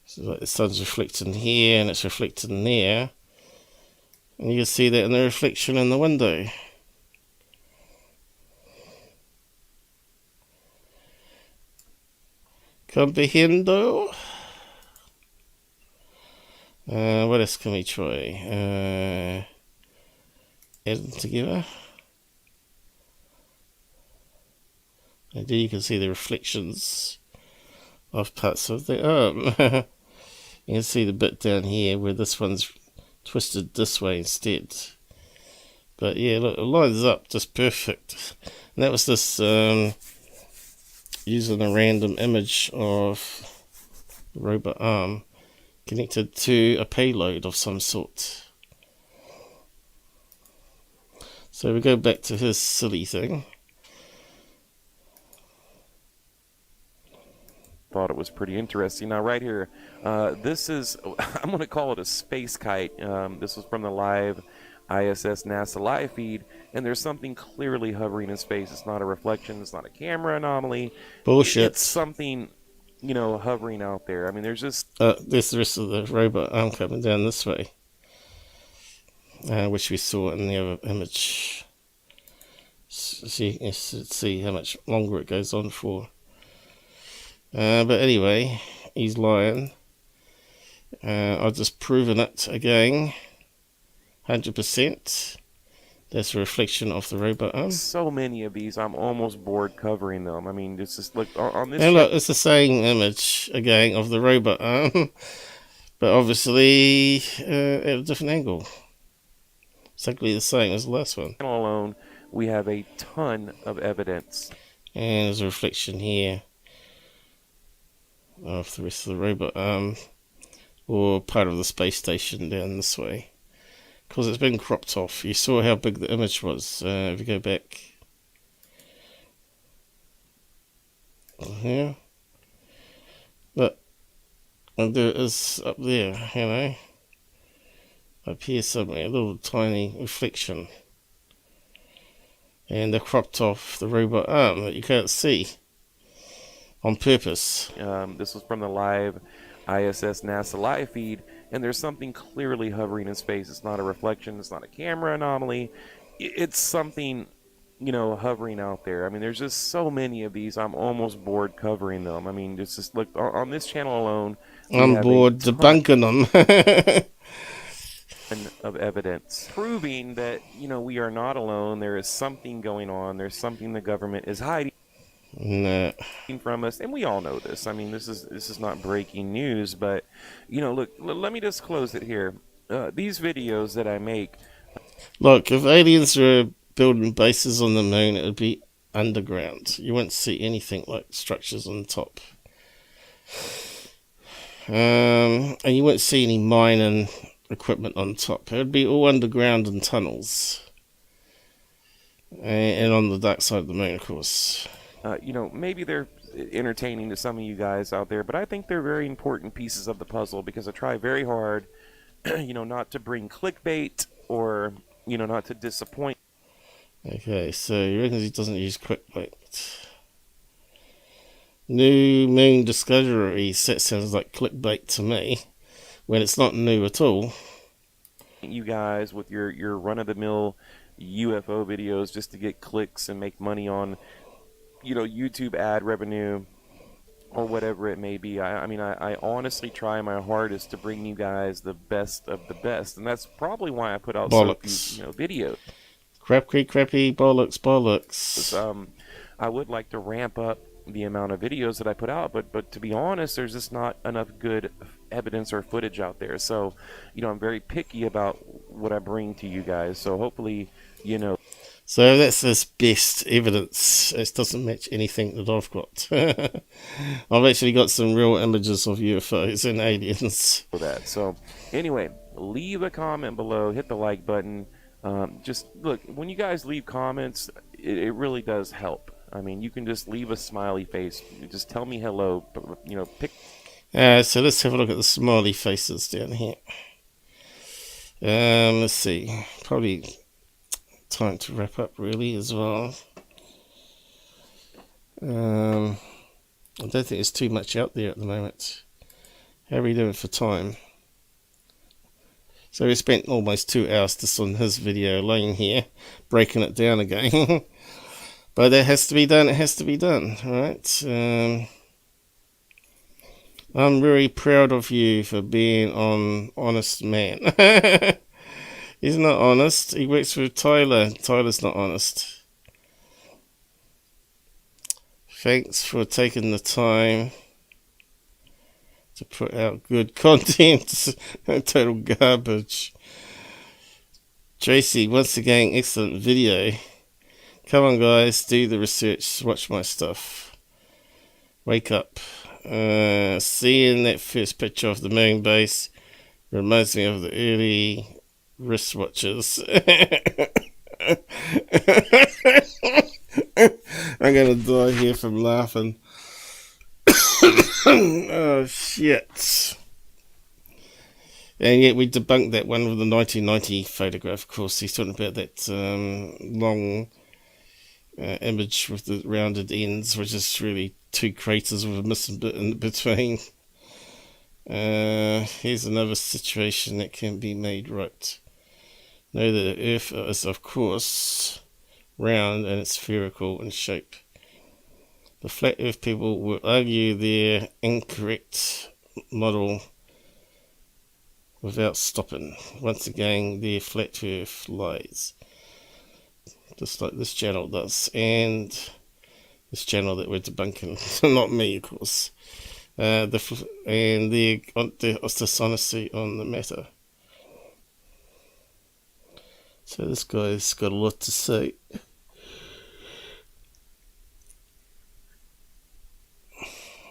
So like the sun's reflecting here and it's reflecting there. And you can see that in the reflection in the window. Comprehendo? What else can we try? Add them together. And there you can see the reflections of parts of the arm. You can see the bit down here where this one's twisted this way instead. But yeah, look, it lines up just perfect. And that was this using a random image of the robot arm connected to a payload of some sort. So we go back to his silly thing. Thought it was pretty interesting. Now right here, this is, I'm going to call it a space kite. This was from the live ISS NASA live feed, and there's something clearly hovering in space. It's not a reflection, it's not a camera anomaly. Bullshit. It's something, you know, hovering out there. I mean, there's just... there's the rest of the robot arm coming down this way, which we saw in the other image. So you can see how much longer it goes on for. But anyway, he's lying. I've just proven it again. 100%. That's a reflection of the robot arm. So many of these, I'm almost bored covering them. I mean, it's just like on this. And look, it's the same image again of the robot arm, but obviously at a different angle. Exactly the same as the last one. Alone, we have a ton of evidence. And there's a reflection here of the rest of the robot arm, or part of the space station down this way, because it's been cropped off. You saw how big the image was. If you go back here, but there it is up there, you know, up here somewhere, a little tiny reflection, and they cropped off the robot arm that you can't see on purpose. This was from the live ISS NASA live feed, and there's something clearly hovering in space. It's not a reflection, it's not a camera anomaly. It's something, you know, hovering out there. I mean, there's just so many of these, I'm almost bored covering them. I mean, it's just, look, on this channel alone, I'm bored debunking them. Of evidence proving that, you know, we are not alone. There is something going on. There's something the government is hiding from us, and we all know this. I mean, this is not breaking news, but, you know, look, let me just close it here. These videos that I make, look, if aliens were building bases on the moon, it would be underground. You won't see anything like structures on top, and you won't see any mining equipment on top. It would be all underground in tunnels, and on the dark side of the moon, of course. you know, maybe they're entertaining to some of you guys out there, but I think they're very important pieces of the puzzle, because I try very hard, you know, not to bring clickbait or, you know, not to disappoint. Okay, so you reckon he doesn't use clickbait? New moon discovery, that sounds like clickbait to me, when it's not new at all. You guys with your run-of-the-mill UFO videos just to get clicks and make money on, you know, YouTube ad revenue or whatever it may be. I mean, I honestly try my hardest to bring you guys the best of the best, and that's probably why I put out bollocks. so few, you know, videos. Crappy, bollocks. I would like to ramp up the amount of videos that I put out, but to be honest, there's just not enough good evidence or footage out there. So, you know, I'm very picky about what I bring to you guys. So hopefully, you know. So that's his best evidence. It doesn't match anything that I've got. I've actually got some real images of UFOs and aliens. For that. So anyway, leave a comment below, hit the like button. Just look, when you guys leave comments, it really does help. I mean, you can just leave a smiley face. Just tell me hello. You know, pick. So let's have a look at the smiley faces down here. Let's see. Probably time to wrap up, really, as well. I don't think there's too much out there at the moment. How are we doing for time? So we spent almost 2 hours just on his video, laying here, breaking it down again. But that has to be done. It has to be done, right? I'm very proud of you for being an honest man. He's not honest. He works with Tyler. Tyler's not honest. Thanks for taking the time to put out good content. Total garbage. Tracy, once again, excellent video. Come on, guys, do the research. Watch my stuff. Wake up. Seeing that first picture of the moon base reminds me of the early wristwatches. I'm gonna die here from laughing. Oh shit. And yet we debunked that one with the 1990 photograph. Of course, he's talking about that long image with the rounded ends, which is really two craters with a missing bit in between. Here's another situation that can be made right. Know that the Earth is, of course, round and it's spherical in shape. The flat Earth people will argue their incorrect model without stopping. Once again, their flat Earth lies. Just like this channel does. And this channel that we're debunking. Not me, of course. And the dishonesty on the matter. So this guy's got a lot to say.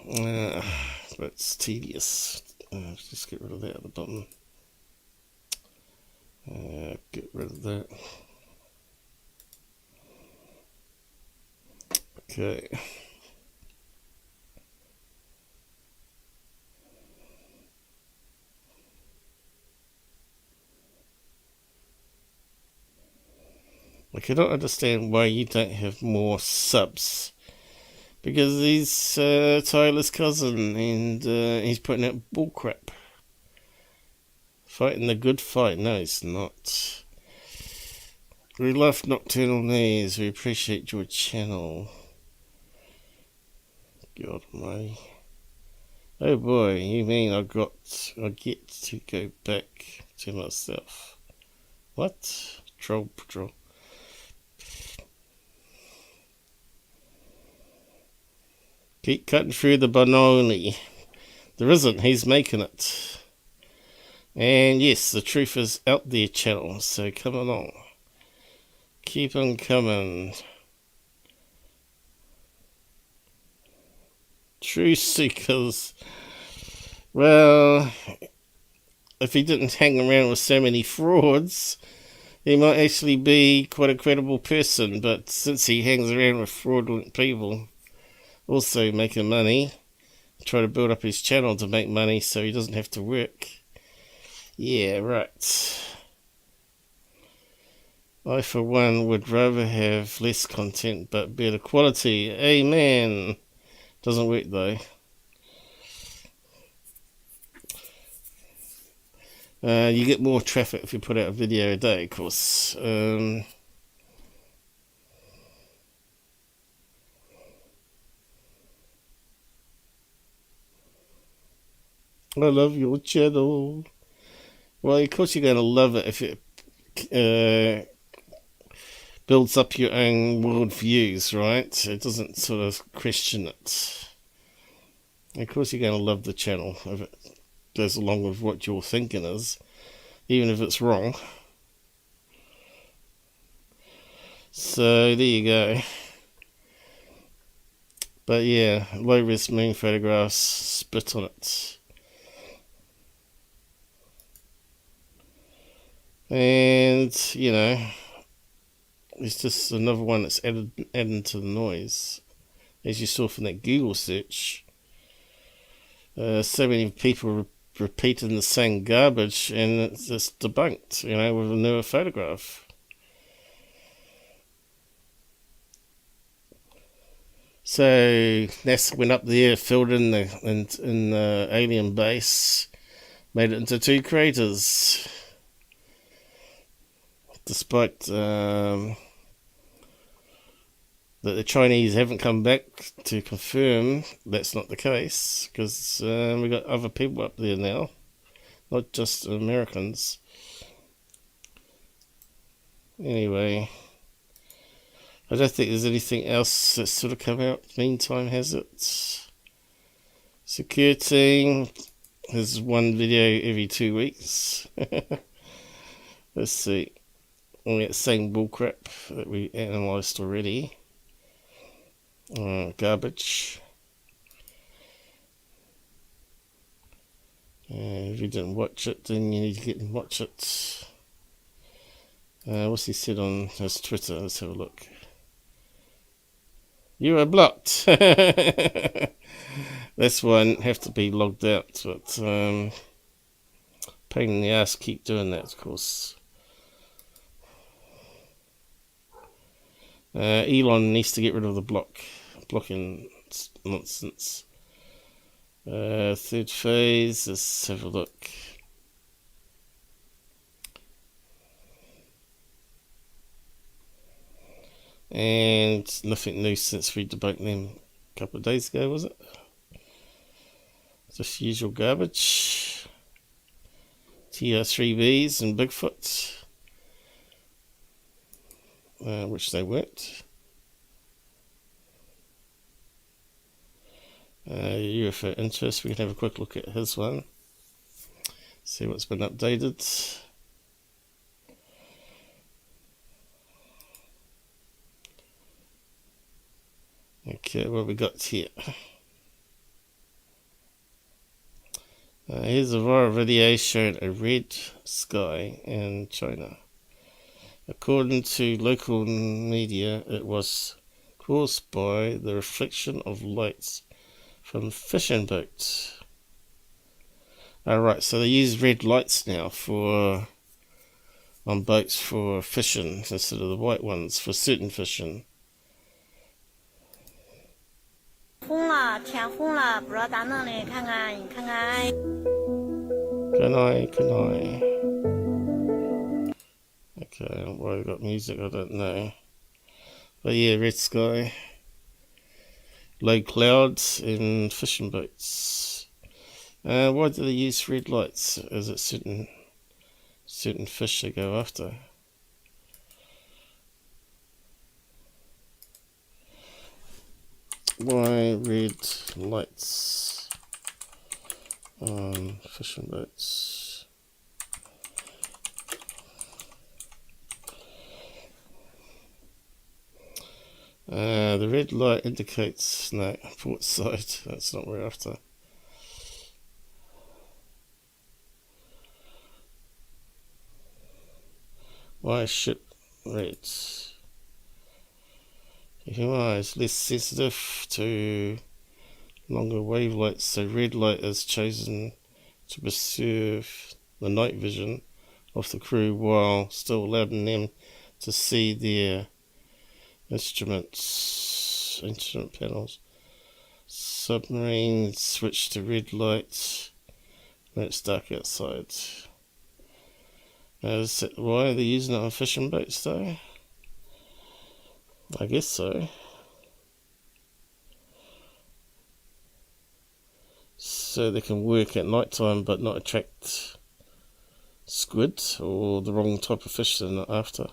But it's tedious. Just get rid of that at the bottom. Get rid of that. Okay. I cannot understand why you don't have more subs. Because he's Tyler's cousin and he's putting out bullcrap. Fighting the good fight. No, he's not. We love Nocturnal News. We appreciate your channel. God almighty. Oh boy, you mean I get to go back to myself. What? Troll patrol. Keep cutting through the banoni. There isn't, he's making it. And yes, the truth is out there, channel, so come along. Keep on coming. Truth seekers. Well, if he didn't hang around with so many frauds, he might actually be quite a credible person, but since he hangs around with fraudulent people, also making money, try to build up his channel to make money so he doesn't have to work. Yeah, right. I, for one, would rather have less content but better quality. Amen. Doesn't work though. You get more traffic if you put out a video a day, of course. I love your channel. Well, of course you're going to love it if it builds up your own world views, right? It doesn't sort of question it. Of course you're going to love the channel if it goes along with what your thinking is, even if it's wrong. So there you go. But yeah, low-res moon photographs, spit on it. And, you know, it's just another one that's adding to the noise. As you saw from that Google search, so many people repeating the same garbage, and it's just debunked, you know, with a newer photograph. So NASA went up there, filled in the alien base, made it into two craters. Despite that the Chinese haven't come back to confirm that's not the case, because we've got other people up there now, not just Americans. Anyway, I don't think there's anything else that's sort of come out. Meantime, has it? Security has one video every 2 weeks. Let's see. All that same bullcrap that we analysed already. Garbage. If you didn't watch it, then you need to get and watch it. What's he said on his Twitter? Let's have a look. You are blocked. This one have to be logged out, but pain in the ass keep doing that, of course. Elon needs to get rid of the blocking nonsense. Third phase, let's have a look. And nothing new since we debunked them a couple of days ago, was it? Just usual garbage. TR3Bs and Bigfoot, which they weren't. UFO interest, we can have a quick look at his one. See what's been updated. Okay, what we got here? Here's a viral video showing a red sky in China. According to local media, it was caused by the reflection of lights from fishing boats. Alright, so they use red lights now on boats for fishing instead of the white ones for certain fishing. 红了，天红了，不知道咋弄的，看看，你看看。Can I? Okay, why I got music, I don't know. But yeah, red sky, low clouds, and fishing boats. Why do they use red lights? Is it certain fish they go after? Why red lights on fishing boats? The red light indicates no, port side. That's not what we're after. Why is ship red? Human is less sensitive to longer wavelengths, so red light is chosen to preserve the night vision of the crew while still allowing them to see their instrument panels. Submarines switch to red light when it's dark outside. Is that why they're using it on fishing boats though? I guess so. So they can work at night time but not attract squid or the wrong type of fish they're not after.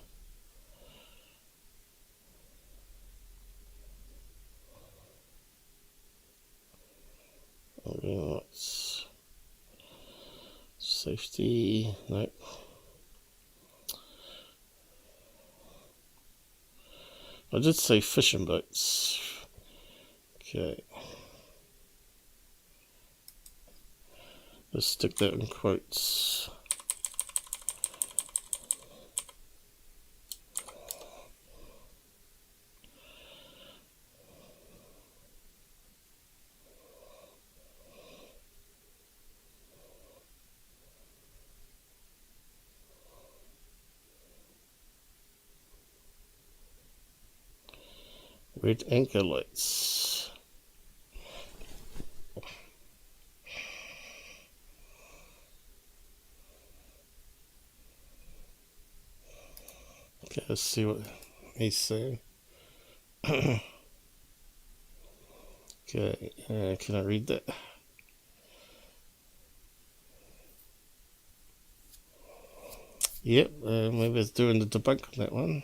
What's safety? Nope. I did say fishing boats. Okay. Let's stick that in quotes. Red anchor lights. Okay, let's see what he's saying. Okay, can I read that? Yep, maybe it's doing the debunk on that one.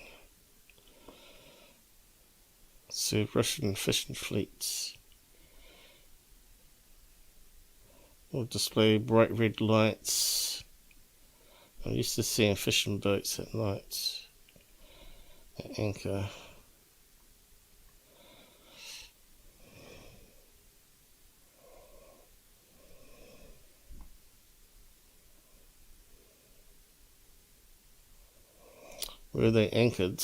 So Russian fishing fleets will display bright red lights. I'm used to seeing fishing boats at night at anchor. Where are they anchored?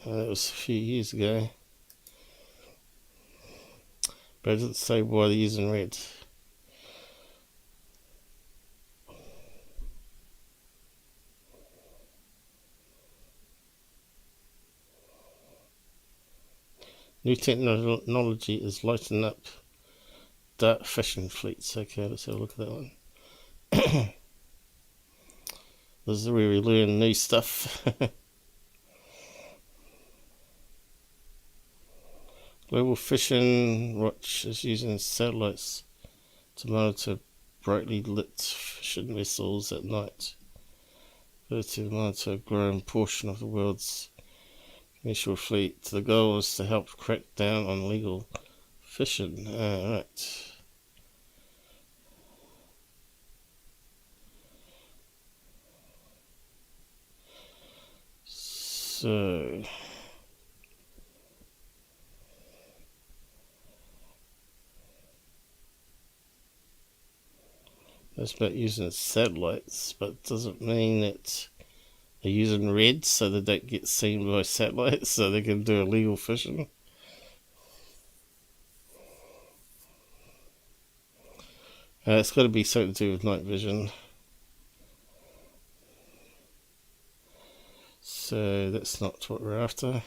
That was a few years ago. But it doesn't say why they're using red. New technology is lighting up dark fishing fleets. Okay, let's have a look at that one. This is where we learn new stuff. Global Fishing Watch is using satellites to monitor brightly lit fishing vessels at night. To monitor a growing portion of the world's commercial fleet. The goal is to help crack down on illegal fishing. Right. So that's about using satellites, but doesn't mean that they're using red so they don't get seen by satellites so they can do illegal fishing. It's got to be something to do with night vision. So that's not what we're after.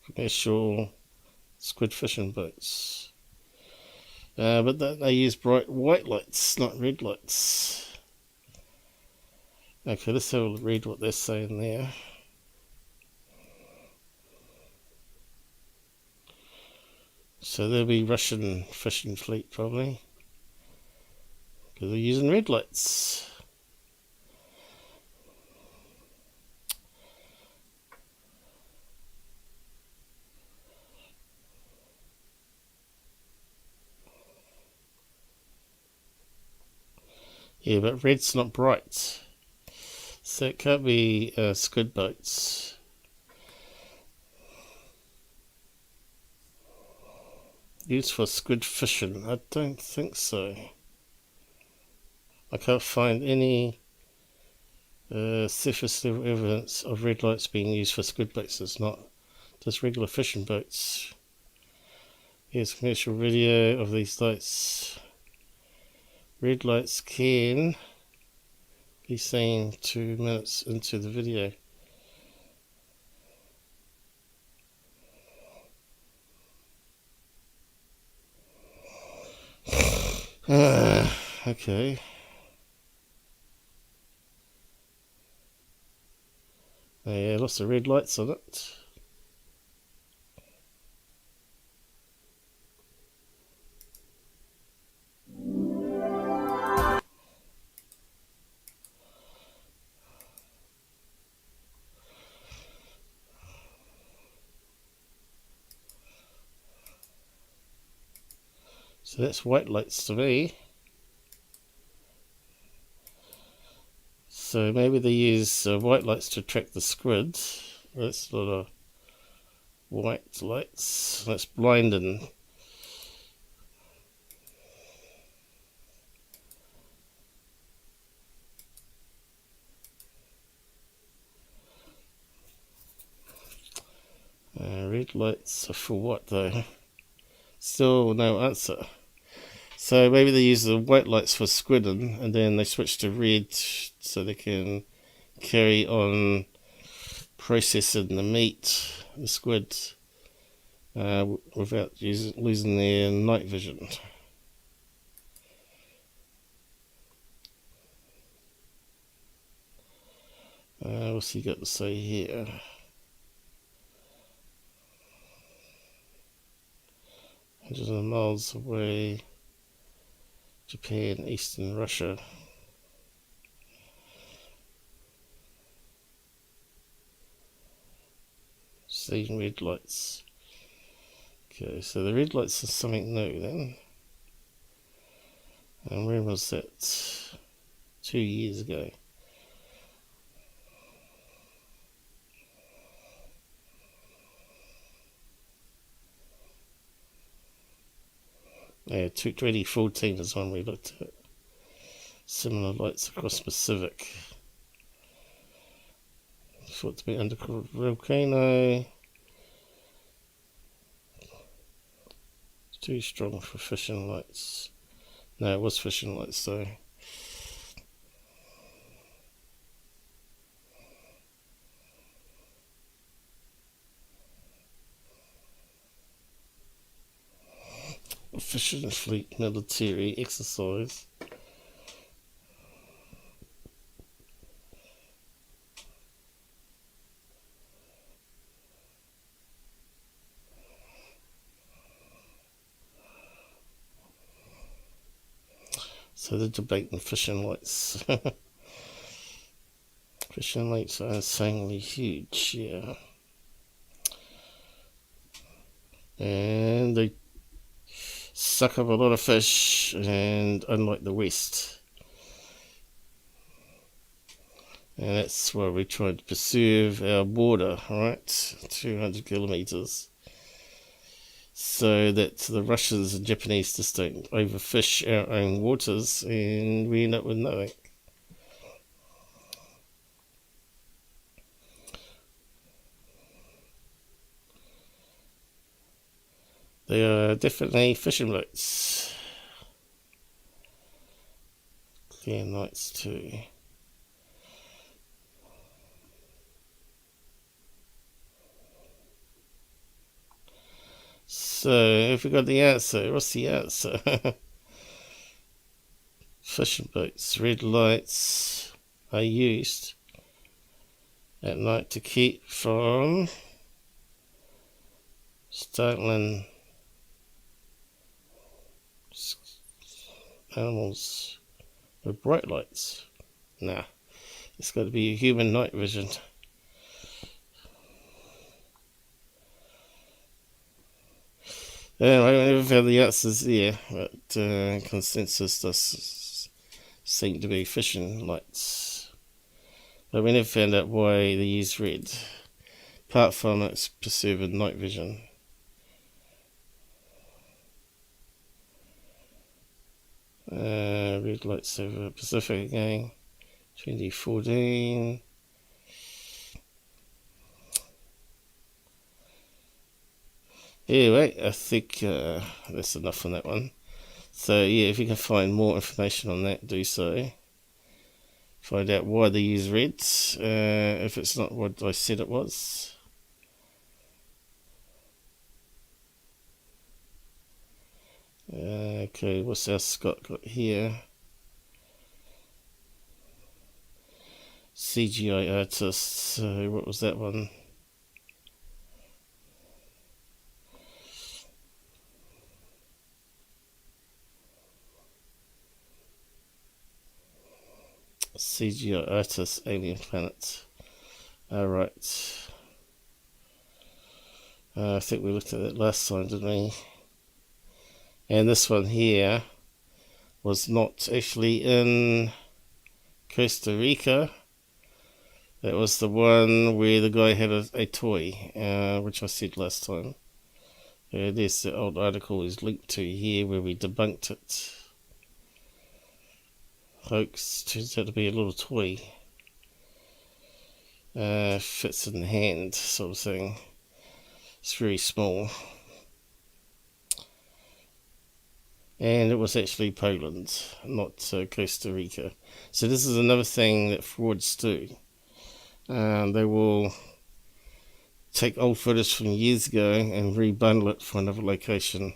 Commercial squid fishing boats. But they use bright white lights, not red lights. Okay, let's have a read what they're saying there. So there'll be Russian fishing fleet probably, because they're using red lights. Yeah, but red's not bright, so it can't be squid boats. Used for squid fishing? I don't think so. I can't find any surface level evidence of red lights being used for squid boats. It's not just regular fishing boats. Here's commercial video of these lights. Red lights can be seen 2 minutes into the video. Okay. Yeah, lots of red lights on it. So that's white lights to me. So maybe they use white lights to track the squid. That's a lot of white lights. That's blinding. Red lights are for what though? Still no answer. So maybe they use the white lights for squidding and then they switch to red so they can carry on processing the meat, the squid, without losing their night vision. What's he got to say here? Hundreds of miles away, Japan, eastern Russia. Seeing red lights. Okay, so the red lights are something new then. And when was that? 2 years ago. Yeah, 2014 is when we looked at similar lights across Pacific. Thought to be undercover volcano. Too strong for fishing lights. No, it was fishing lights though. Fishing fleet military exercise. So they're debating fishing lights. Fishing lights are insanely huge, yeah. And they suck up a lot of fish, and unlike the West. And that's why we tried to preserve our border, right? 200 kilometers. So that the Russians and Japanese just don't overfish our own waters, and we end up with nothing. They are definitely fishing boats. Clear nights too. So, if we got the answer, what's the answer? Fishing boats, red lights are used at night to keep from startling animals with bright lights. Nah, it's got to be human night vision. Anyway, we never found the answers there, but consensus does seem to be fishing lights. But we never found out why they use red, apart from it's preserving night vision. Red lights over Pacific again, 2014. Anyway, I think that's enough on that one. So yeah, if you can find more information on that, do so. Find out why they use red, if it's not what I said it was. Okay, what's our Scott got here? CGI artist, so what was that one? CGI artist, alien planet. Alright. I think we looked at that last time, didn't we? And this one here was not actually in Costa Rica. That was the one where the guy had a toy, which I said last time. There's the old article is linked to here where we debunked it. Hoax, turns out to be a little toy. Fits in the hand, sort of thing. It's very small. And it was actually Poland, not Costa Rica. So this is another thing that frauds do. They will take old footage from years ago and rebundle it for another location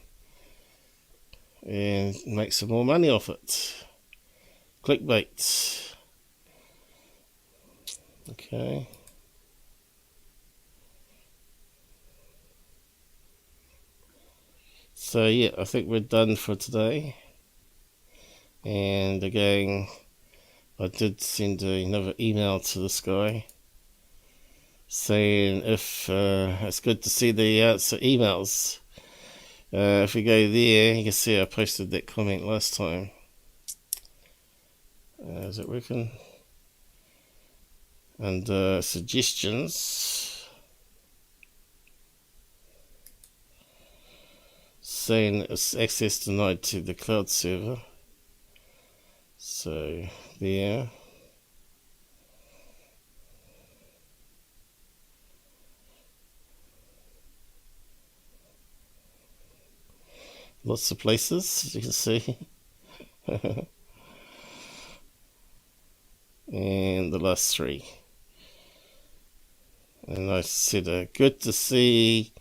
and make some more money off it. Clickbait. Okay. So yeah, I think we're done for today. And again, I did send another email to this guy saying if it's good to see the answer emails. If we go there, you can see I posted that comment last time. Is it working? And suggestions, saying it's access denied to the cloud server. So there. Lots of places, as you can see. And the last three. And I said, good to see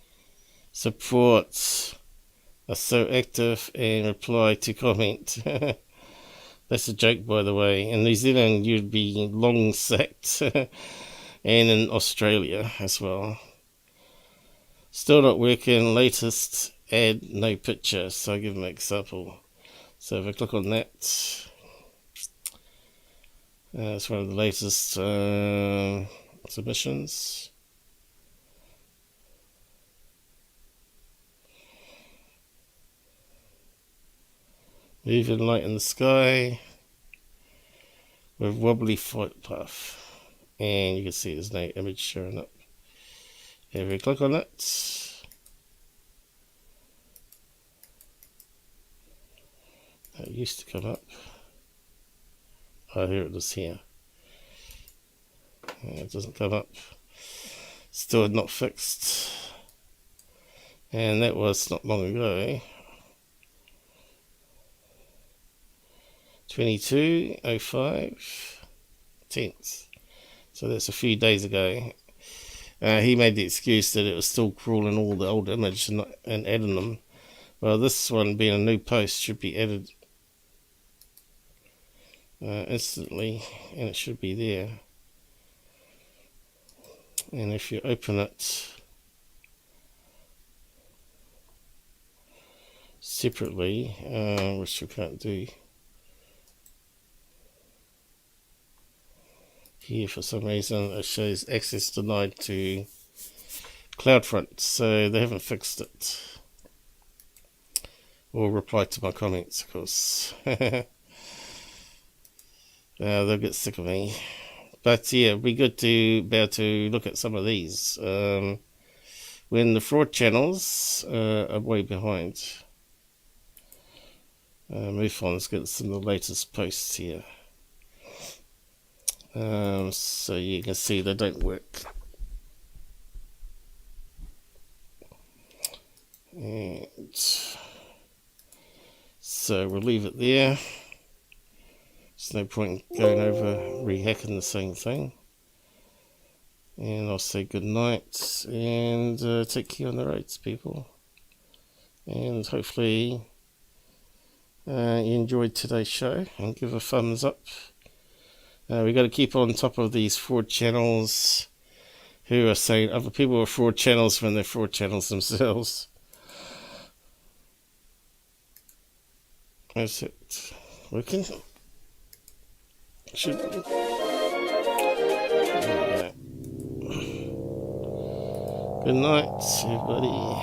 supports are so active and reply to comment. That's a joke, by the way. In New Zealand, you'd be long sacked. And in Australia as well. Still not working. Latest add no picture. So I'll give them an example. So if I click on that, it's one of the latest submissions. Moving light in the sky with wobbly flight path. And you can see there's no image showing up. If we click on it, it used to come up. Oh, here it is here. It doesn't come up. Still not fixed. And that was not long ago. 22:05 10th. So that's a few days ago. He made the excuse that it was still crawling all the old images and adding them. Well, this one being a new post should be added instantly, and it should be there. And if you open it separately, which you can't do here for some reason, it shows access denied to CloudFront, so they haven't fixed it or replied to my comments, of course. They'll get sick of me. But yeah, it'd be good to be able to look at some of these when the fraud channels are way behind. Move on, let's get some of the latest posts here. So you can see they don't work. And so we'll leave it there. There's no point going over rehacking the same thing. And I'll say good night and take care on the roads, people. And hopefully you enjoyed today's show and give a thumbs up. We got to keep on top of these fraud channels who are saying other people are fraud channels when they're fraud channels themselves. Is it working? Should be. Yeah. Good night, everybody.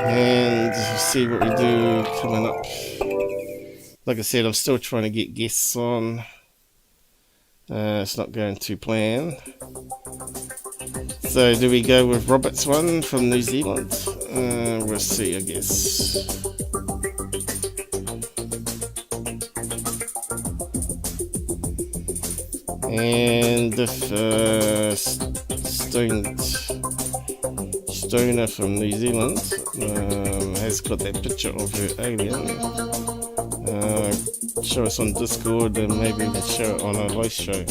And see what we do coming up. Like I said, I'm still trying to get guests on. It's not going to plan. So do we go with Robert's one from New Zealand? We'll see, I guess. And if Stoner from New Zealand has got that picture of her alien, show us on Discord and maybe we can show it on our live show.